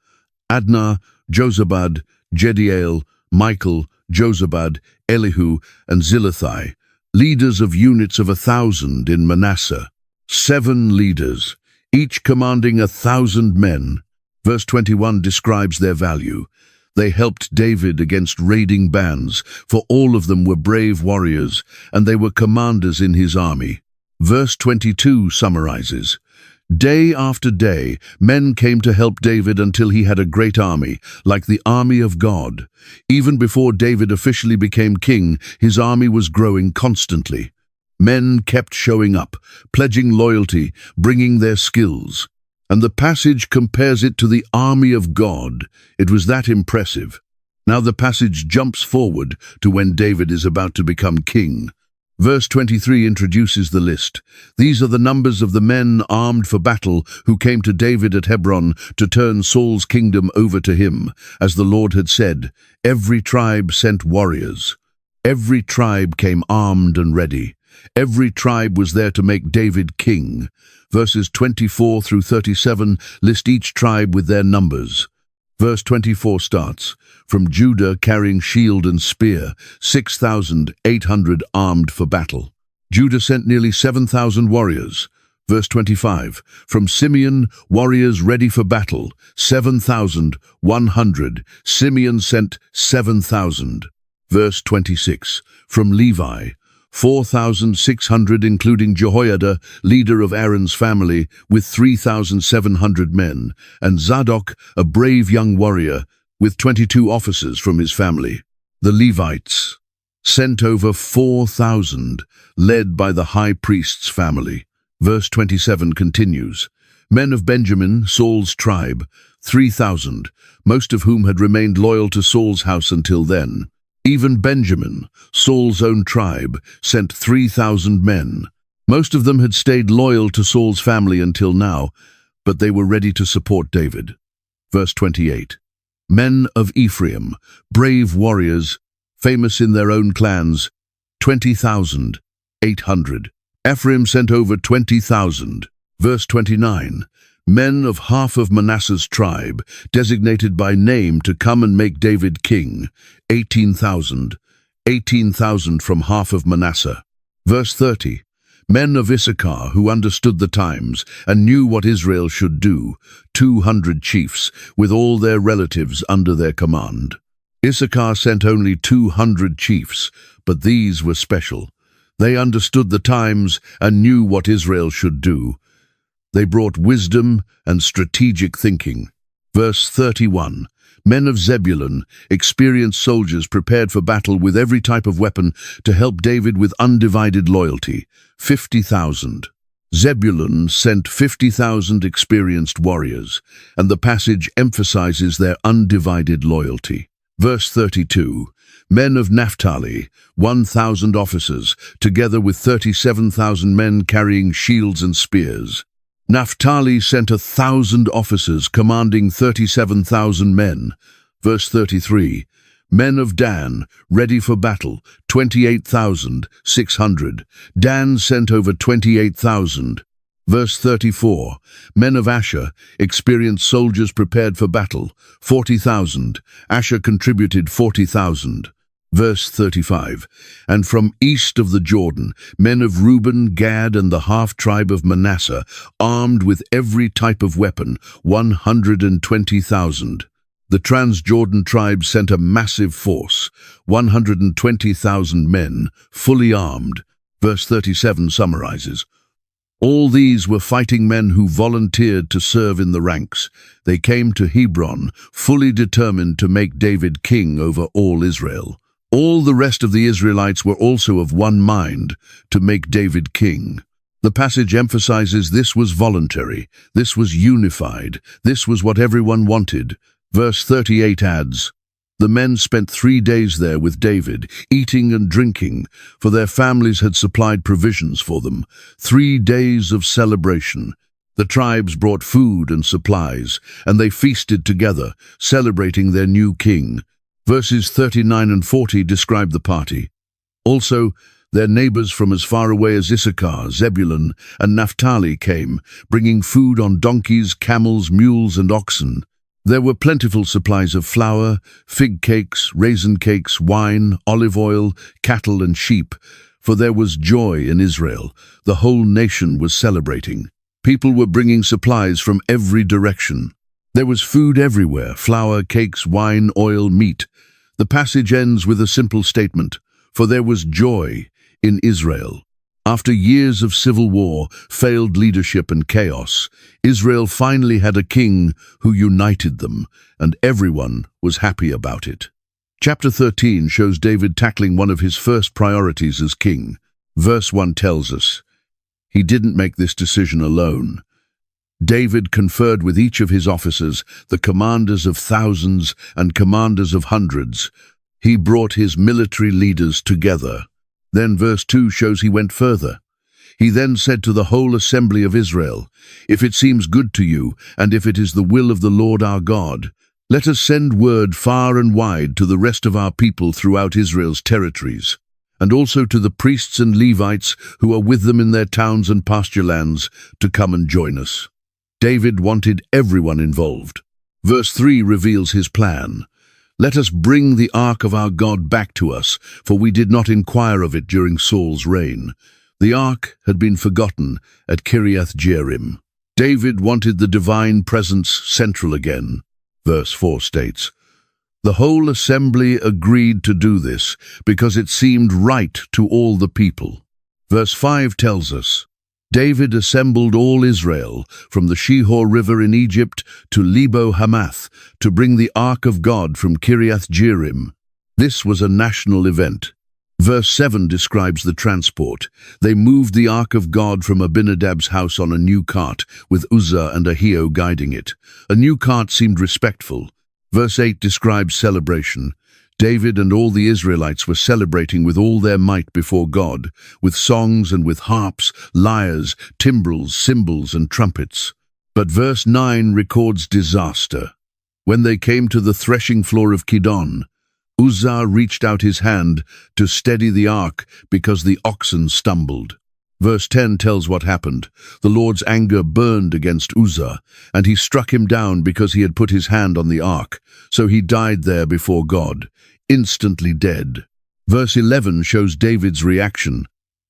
Speaker 1: Adnah, Jozabad, Jediael, Michael, Jozabad, Elihu, and Zilithai, leaders of units of 1,000 in Manasseh. 7 leaders, each commanding 1,000 men. Verse 21 describes their value. They helped David against raiding bands, for all of them were brave warriors, and they were commanders in his army. Verse 22 summarizes, "Day after day, men came to help David until he had a great army, like the army of God. Even before David officially became king, his army was growing constantly. Men kept showing up, pledging loyalty, bringing their skills. And the passage compares it to the army of God. It was that impressive. Now the passage jumps forward to when David is about to become king. Verse 23 introduces the list. These are the numbers of the men armed for battle who came to David at Hebron to turn Saul's kingdom over to him. As the Lord had said, every tribe sent warriors. Every tribe came armed and ready. Every tribe was there to make David king. Verses 24 through 37 list each tribe with their numbers. Verse 24 starts, "From Judah carrying shield and spear, 6,800 armed for battle." Judah sent nearly 7,000 warriors. Verse 25, "From Simeon, warriors ready for battle, 7,100. Simeon sent 7,000. Verse 26, "From Levi, 4,600 including Jehoiada, leader of Aaron's family, with 3,700 men, and Zadok, a brave young warrior, with 22 officers from his family." The Levites sent over 4,000, led by the high priest's family. Verse 27 continues, "Men of Benjamin, Saul's tribe, 3,000, most of whom had remained loyal to Saul's house until then. Even Benjamin, Saul's own tribe, sent 3,000 men. Most of them had stayed loyal to Saul's family until now, but they were ready to support David." Verse 28, "Men of Ephraim, brave warriors, famous in their own clans, 20,800. Ephraim sent over 20,000. Verse 29, "Men of half of Manasseh's tribe, designated by name to come and make David king, 18,000. 18,000 from half of Manasseh." Verse 30, "Men of Issachar who understood the times and knew what Israel should do, 200 chiefs, with all their relatives under their command." Issachar sent only 200 chiefs, but these were special. They understood the times and knew what Israel should do. They brought wisdom and strategic thinking. Verse 31, "Men of Zebulun, experienced soldiers prepared for battle with every type of weapon to help David with undivided loyalty, 50,000. Zebulun sent 50,000 experienced warriors, and the passage emphasizes their undivided loyalty. Verse 32, "Men of Naphtali, 1,000 officers, together with 37,000 men carrying shields and spears." Naphtali sent 1,000 officers commanding 37,000 men. Verse 33, Men of Dan, ready for battle, 28,600. Dan sent over 28,000. Verse 34, men of Asher, experienced soldiers prepared for battle, 40,000. Asher contributed 40,000. Verse 35, and from east of the Jordan, men of Reuben, Gad, and the half-tribe of Manasseh, armed with every type of weapon, 120,000. The Transjordan tribe sent a massive force, 120,000 men, fully armed. Verse 37 summarizes, all these were fighting men who volunteered to serve in the ranks. They came to Hebron, fully determined to make David king over all Israel. All the rest of the Israelites were also of one mind, to make David king. The passage emphasizes this was voluntary, this was unified, this was what everyone wanted. Verse 38 adds, the men spent 3 days there with David, eating and drinking, for their families had supplied provisions for them. 3 days of celebration. The tribes brought food and supplies, and they feasted together, celebrating their new king. Verses 39 and 40 describe the party. Also, their neighbors from as far away as Issachar, Zebulun, and Naphtali came, bringing food on donkeys, camels, mules, and oxen. There were plentiful supplies of flour, fig cakes, raisin cakes, wine, olive oil, cattle, and sheep, for there was joy in Israel. The whole nation was celebrating. People were bringing supplies from every direction. There was food everywhere, flour, cakes, wine, oil, meat. The passage ends with a simple statement, for there was joy in Israel. After years of civil war, failed leadership and chaos, Israel finally had a king who united them, and everyone was happy about it. Chapter 13 shows David tackling one of his first priorities as king. Verse 1 tells us, he didn't make this decision alone. David conferred with each of his officers, the commanders of thousands and commanders of hundreds. He brought his military leaders together. Then verse 2 shows he went further. He then said to the whole assembly of Israel, if it seems good to you, and if it is the will of the Lord our God, let us send word far and wide to the rest of our people throughout Israel's territories, and also to the priests and Levites who are with them in their towns and pasture lands, to come and join us. David wanted everyone involved. Verse 3 reveals his plan. Let us bring the ark of our God back to us, for we did not inquire of it during Saul's reign. The ark had been forgotten at Kiriath-Jearim. David wanted the divine presence central again. Verse 4 states, the whole assembly agreed to do this because it seemed right to all the people. Verse 5 tells us, David assembled all Israel, from the Shihor River in Egypt to Lebo Hamath, to bring the ark of God from Kiriath-Jearim. This was a national event. Verse 7 describes the transport. They moved the ark of God from Abinadab's house on a new cart, with Uzzah and Ahio guiding it. A new cart seemed respectful. Verse 8 describes celebration. David and all the Israelites were celebrating with all their might before God, with songs and with harps, lyres, timbrels, cymbals, and trumpets. But verse 9 records disaster. When they came to the threshing floor of Kidon, Uzzah reached out his hand to steady the ark because the oxen stumbled. Verse 10 tells what happened. The Lord's anger burned against Uzzah, and he struck him down because he had put his hand on the ark, so he died there before God, instantly dead. Verse 11 shows David's reaction.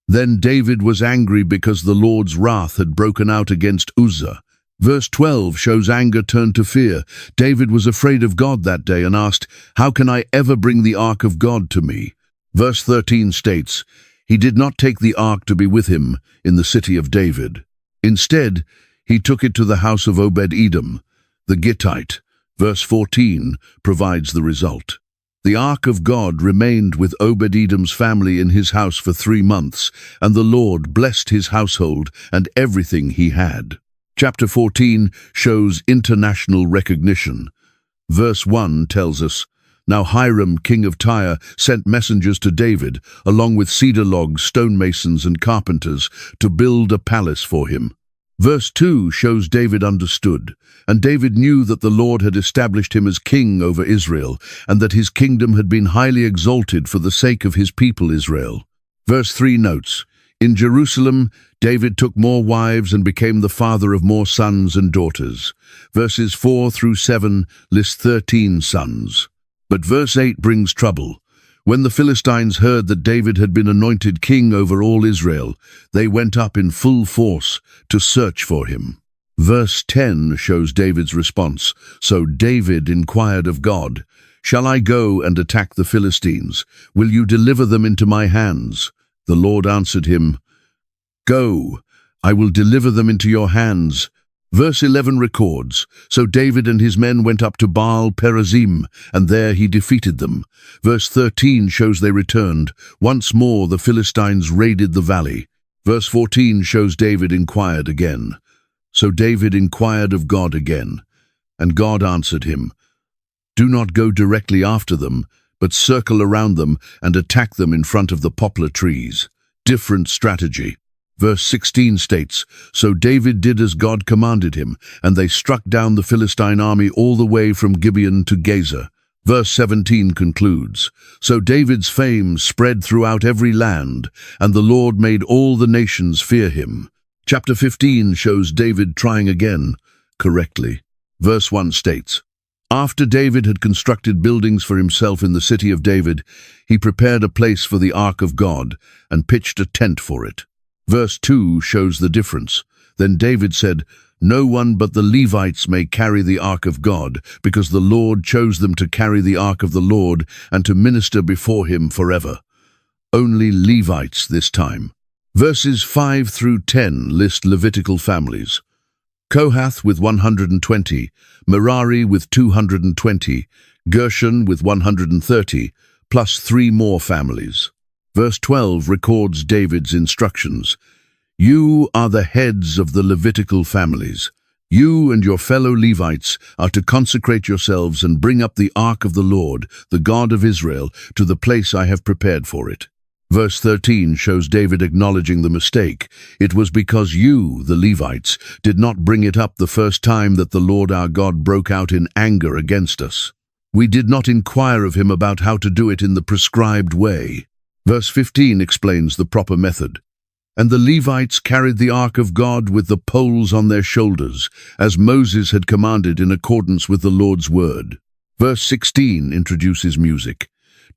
Speaker 1: Then David was angry because the Lord's wrath had broken out against Uzzah. Verse 12 shows anger turned to fear. David was afraid of God that day and asked, how can I ever bring the ark of God to me? Verse 13 states, he did not take the ark to be with him in the city of David. Instead, he took it to the house of Obed-Edom, the Gittite. Verse 14 provides the result. The ark of God remained with Obed-Edom's family in his house for 3 months, and the Lord blessed his household and everything he had. Chapter 14 shows international recognition. Verse 1 tells us, now Hiram, king of Tyre, sent messengers to David, along with cedar logs, stonemasons, and carpenters, to build a palace for him. Verse 2 shows David understood, and David knew that the Lord had established him as king over Israel, and that his kingdom had been highly exalted for the sake of his people Israel. Verse 3 notes, in Jerusalem, David took more wives and became the father of more sons and daughters. Verses 4 through 7 list 13 sons. But verse 8 brings trouble. When the Philistines heard that David had been anointed king over all Israel, they went up in full force to search for him. Verse 10 shows David's response. So David inquired of God, "Shall I go and attack the Philistines? Will you deliver them into my hands?" The Lord answered him, "Go, I will deliver them into your hands." Verse 11 records, so David and his men went up to Baal Perazim, and there he defeated them. Verse 13 shows they returned. Once more the Philistines raided the valley. Verse 14 shows David inquired again. So David inquired of God again, and God answered him, "Do not go directly after them, but circle around them and attack them in front of the poplar trees." Different strategy. Verse 16 states, so David did as God commanded him, and they struck down the Philistine army all the way from Gibeon to Gaza. Verse 17 concludes, so David's fame spread throughout every land, and the Lord made all the nations fear him. Chapter 15 shows David trying again, correctly. Verse 1 states, after David had constructed buildings for himself in the city of David, he prepared a place for the ark of God and pitched a tent for it. Verse 2 shows the difference. Then David said, "No one but the Levites may carry the ark of God, because the Lord chose them to carry the ark of the Lord and to minister before him forever." Only Levites this time. Verses 5 through 10 list Levitical families. Kohath with 120, Merari with 220, Gershon with 130, plus 3 more families. Verse 12 records David's instructions. You are the heads of the Levitical families. You and your fellow Levites are to consecrate yourselves and bring up the ark of the Lord, the God of Israel, to the place I have prepared for it. Verse 13 shows David acknowledging the mistake. It was because you, the Levites, did not bring it up the first time that the Lord our God broke out in anger against us. We did not inquire of him about how to do it in the prescribed way. Verse 15 explains the proper method. And the Levites carried the ark of God with the poles on their shoulders, as Moses had commanded in accordance with the Lord's word. Verse 16 introduces music.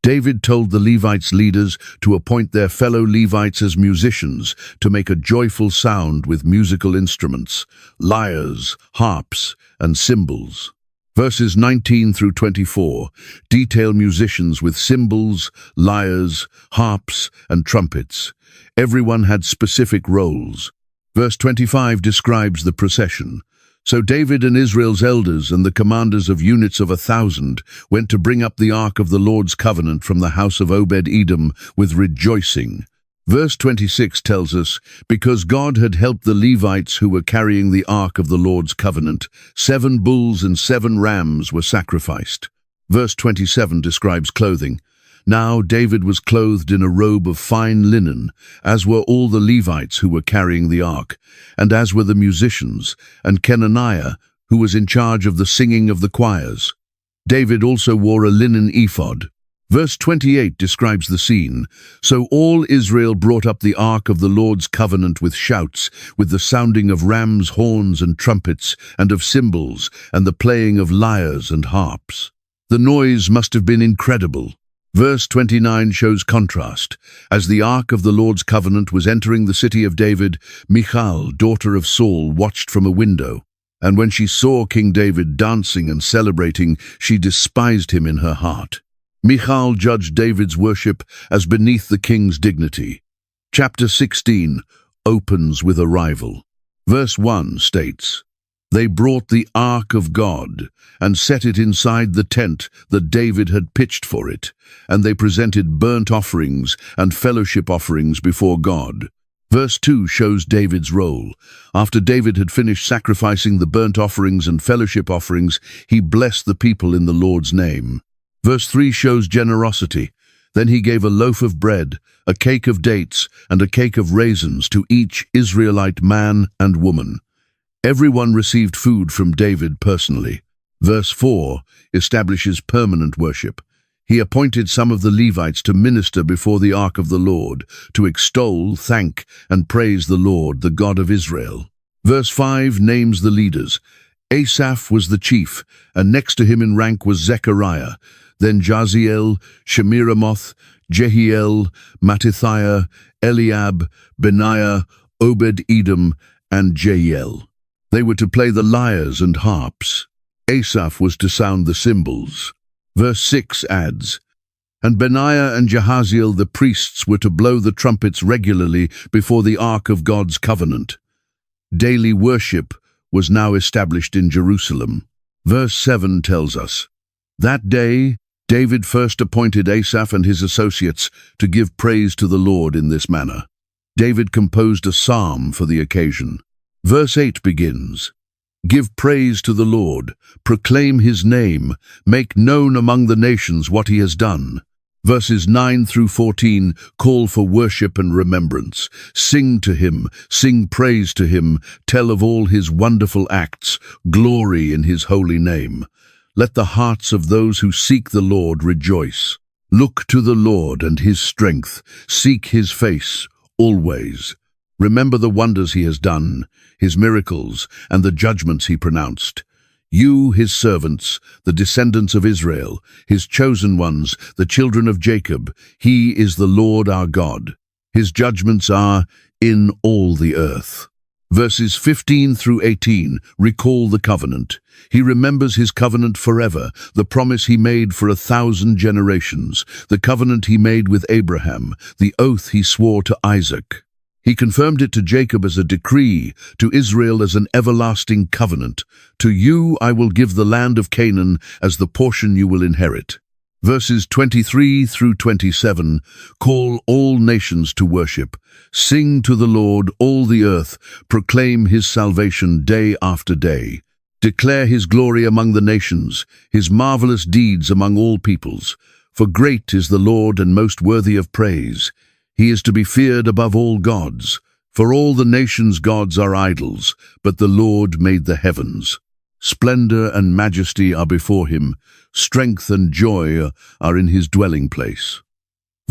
Speaker 1: David told the Levites' leaders to appoint their fellow Levites as musicians to make a joyful sound with musical instruments, lyres, harps, and cymbals. Verses 19 through 24 detail musicians with cymbals, lyres, harps, and trumpets. Everyone had specific roles. Verse 25 describes the procession. So David and Israel's elders and the commanders of units of 1,000 went to bring up the ark of the Lord's covenant from the house of Obed-Edom with rejoicing. Verse 26 tells us, because God had helped the Levites who were carrying the ark of the Lord's covenant, 7 bulls and 7 rams were sacrificed. Verse 27 describes clothing. Now David was clothed in a robe of fine linen, as were all the Levites who were carrying the ark, and as were the musicians, and Kenaniah, who was in charge of the singing of the choirs. David also wore a linen ephod. Verse 28 describes the scene. So all Israel brought up the ark of the Lord's covenant with shouts, with the sounding of rams' horns and trumpets, and of cymbals, and the playing of lyres and harps. The noise must have been incredible. Verse 29 shows contrast. As the ark of the Lord's covenant was entering the city of David, Michal, daughter of Saul, watched from a window. And when she saw King David dancing and celebrating, she despised him in her heart. Michal judged David's worship as beneath the king's dignity. Chapter 16 opens with a rival. Verse 1 states, they brought the ark of God and set it inside the tent that David had pitched for it, and they presented burnt offerings and fellowship offerings before God. Verse 2 shows David's role. After David had finished sacrificing the burnt offerings and fellowship offerings, he blessed the people in the Lord's name. Verse 3 shows generosity. Then he gave a loaf of bread, a cake of dates, and a cake of raisins to each Israelite man and woman. Everyone received food from David personally. Verse 4 establishes permanent worship. He appointed some of the Levites to minister before the ark of the Lord, to extol, thank, and praise the Lord, the God of Israel. Verse 5 names the leaders. Asaph was the chief, and next to him in rank was Zechariah, then Jaziel, Shemiramoth, Jehiel, Mattithiah, Eliab, Benaiah, Obed-Edom, and Jael. They were to play the lyres and harps. Asaph was to sound the cymbals. Verse 6 adds, "And Benaiah and Jahaziel the priests were to blow the trumpets regularly before the ark of God's covenant." Daily worship was now established in Jerusalem. Verse 7 tells us, "That day David first appointed Asaph and his associates to give praise to the Lord in this manner." David composed a psalm for the occasion. Verse 8 begins, "Give praise to the Lord, proclaim his name, make known among the nations what he has done." Verses 9 through 14 call for worship and remembrance. Sing to him, sing praise to him, tell of all his wonderful acts, glory in his holy name. Let the hearts of those who seek the Lord rejoice. Look to the Lord and his strength, seek his face always. Remember the wonders he has done, his miracles, and the judgments he pronounced. You, his servants, the descendants of Israel, his chosen ones, the children of Jacob, he is the Lord our God. His judgments are in all the earth. Verses 15 through 18 recall the covenant. He remembers his covenant forever, the promise he made for 1,000 generations, the covenant he made with Abraham, the oath he swore to Isaac. He confirmed it to Jacob as a decree, to Israel as an everlasting covenant. To you I will give the land of Canaan as the portion you will inherit. Verses 23 through 27 call all nations to worship. Sing to the Lord, all the earth, proclaim his salvation day after day. Declare his glory among the nations, his marvelous deeds among all peoples. For great is the Lord and most worthy of praise. He is to be feared above all gods. For all the nations' gods are idols, but the Lord made the heavens. Splendor and majesty are before him. Strength and joy are in his dwelling place.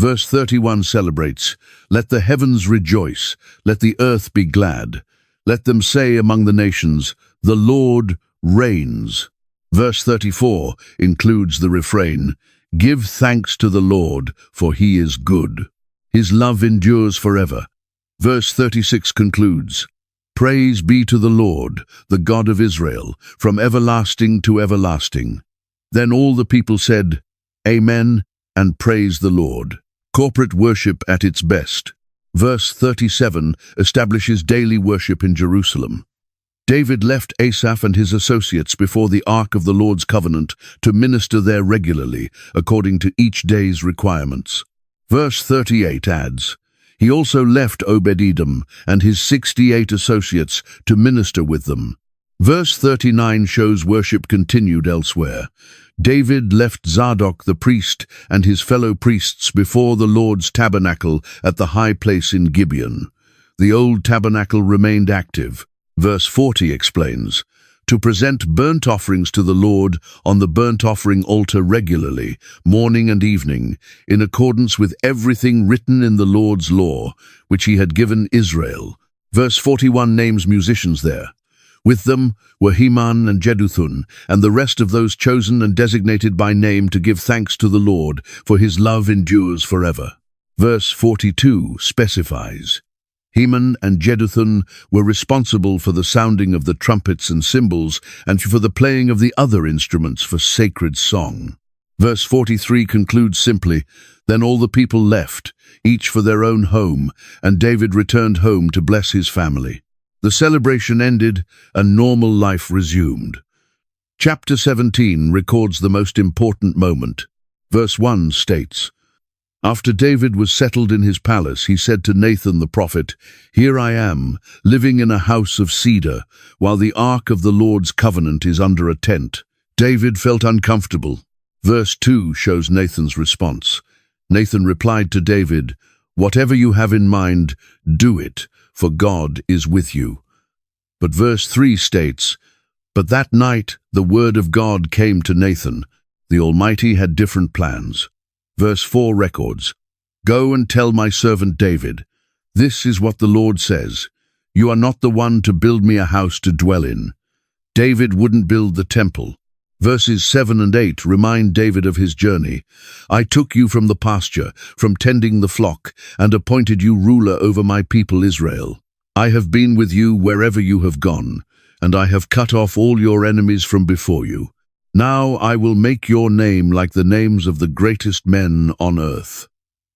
Speaker 1: Verse 31 celebrates, "Let the heavens rejoice, let the earth be glad. Let them say among the nations, the Lord reigns." Verse 34 includes the refrain, "Give thanks to the Lord, for he is good. His love endures forever." Verse 36 concludes, "Praise be to the Lord, the God of Israel, from everlasting to everlasting." Then all the people said, "Amen," and praise the Lord. Corporate worship at its best. Verse 37 establishes daily worship in Jerusalem. David left Asaph and his associates before the Ark of the Lord's covenant to minister there regularly, according to each day's requirements. Verse 38 adds, "He also left Obed-Edom and his 68 associates to minister with them." Verse 39 shows worship continued elsewhere. David left Zadok the priest and his fellow priests before the Lord's tabernacle at the high place in Gibeon. The old tabernacle remained active. Verse 40 explains, "To present burnt offerings to the Lord on the burnt offering altar regularly, morning and evening, in accordance with everything written in the Lord's law, which he had given Israel." Verse 41 names musicians there. With them were Heman and Jeduthun, and the rest of those chosen and designated by name to give thanks to the Lord, for his love endures forever. Verse 42 specifies, Heman and Jeduthun were responsible for the sounding of the trumpets and cymbals, and for the playing of the other instruments for sacred song. Verse 43 concludes simply, "Then all the people left, each for their own home, and David returned home to bless his family." The celebration ended, and normal life resumed. Chapter 17 records the most important moment. Verse 1 states, "After David was settled in his palace, he said to Nathan the prophet, 'Here I am, living in a house of cedar, while the ark of the Lord's covenant is under a tent.' David felt uncomfortable." Verse 2 shows Nathan's response. Nathan replied to David, "Whatever you have in mind, do it, for God is with you." But verse 3 states, "But that night the word of God came to Nathan." The Almighty had different plans. Verse 4 records, "Go and tell my servant David, this is what the Lord says. You are not the one to build me a house to dwell in." David wouldn't build the temple. Verses 7 and 8 remind David of his journey. "I took you from the pasture, from tending the flock, and appointed you ruler over my people Israel. I have been with you wherever you have gone, and I have cut off all your enemies from before you. Now I will make your name like the names of the greatest men on earth."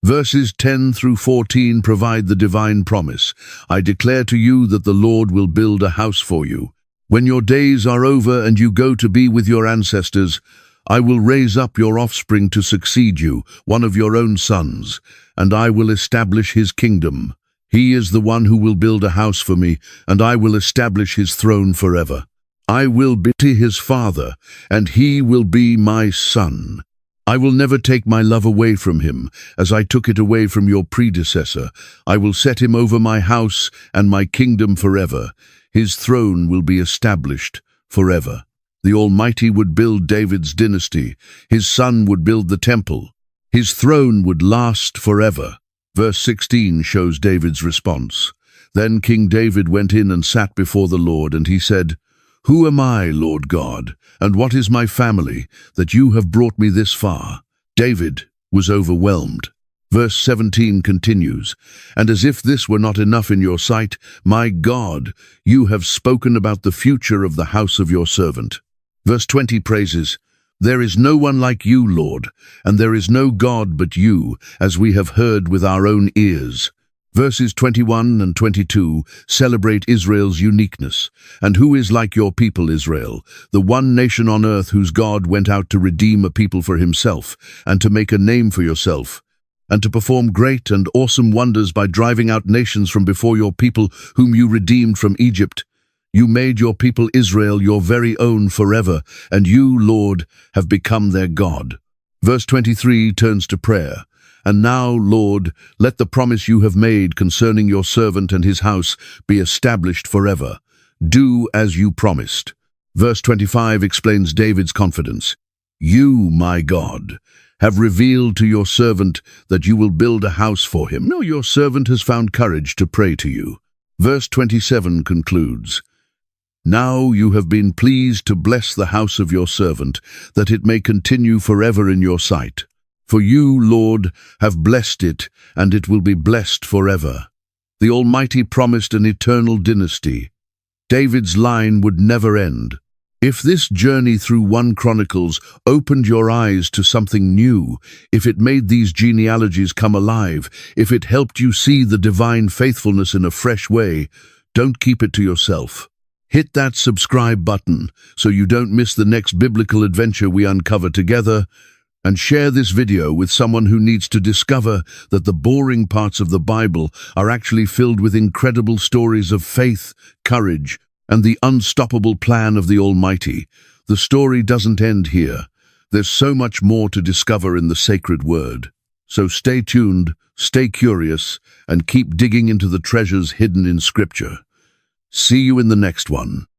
Speaker 1: Verses 10 through 14 provide the divine promise. "I declare to you that the Lord will build a house for you. When your days are over and you go to be with your ancestors, I will raise up your offspring to succeed you, one of your own sons, and I will establish his kingdom. He is the one who will build a house for me, and I will establish his throne forever. I will be his father, and he will be my son. I will never take my love away from him, as I took it away from your predecessor. I will set him over my house and my kingdom forever. His throne will be established forever." The Almighty would build David's dynasty. His son would build the temple. His throne would last forever. Verse 16 shows David's response. "Then King David went in and sat before the Lord, and he said, 'Who am I, Lord God, and what is my family, that you have brought me this far?'" David was overwhelmed. Verse 17 continues, "And as if this were not enough in your sight, my God, you have spoken about the future of the house of your servant." Verse 20 praises, "There is no one like you, Lord, and there is no God but you, as we have heard with our own ears." Verses 21 and 22 celebrate Israel's uniqueness. "And who is like your people, Israel, the one nation on earth whose God went out to redeem a people for himself, and to make a name for yourself, and to perform great and awesome wonders by driving out nations from before your people, whom you redeemed from Egypt. You made your people Israel your very own forever, and you, Lord, have become their God." Verse 23 turns to prayer. "And now, Lord, let the promise you have made concerning your servant and his house be established forever. Do as you promised." Verse 25 explains David's confidence. "You, my God, have revealed to your servant that you will build a house for him. No, your servant has found courage to pray to you." Verse 27 concludes, "Now you have been pleased to bless the house of your servant, that it may continue forever in your sight. For you, Lord, have blessed it, and it will be blessed forever." The Almighty promised an eternal dynasty. David's line would never end. If this journey through 1 Chronicles opened your eyes to something new, if it made these genealogies come alive, if it helped you see the divine faithfulness in a fresh way, don't keep it to yourself. Hit that subscribe button so you don't miss the next biblical adventure we uncover together, and share this video with someone who needs to discover that the boring parts of the Bible are actually filled with incredible stories of faith, courage, and the unstoppable plan of the Almighty. The story doesn't end here. There's so much more to discover in the sacred word. So stay tuned, stay curious, and keep digging into the treasures hidden in Scripture. See you in the next one.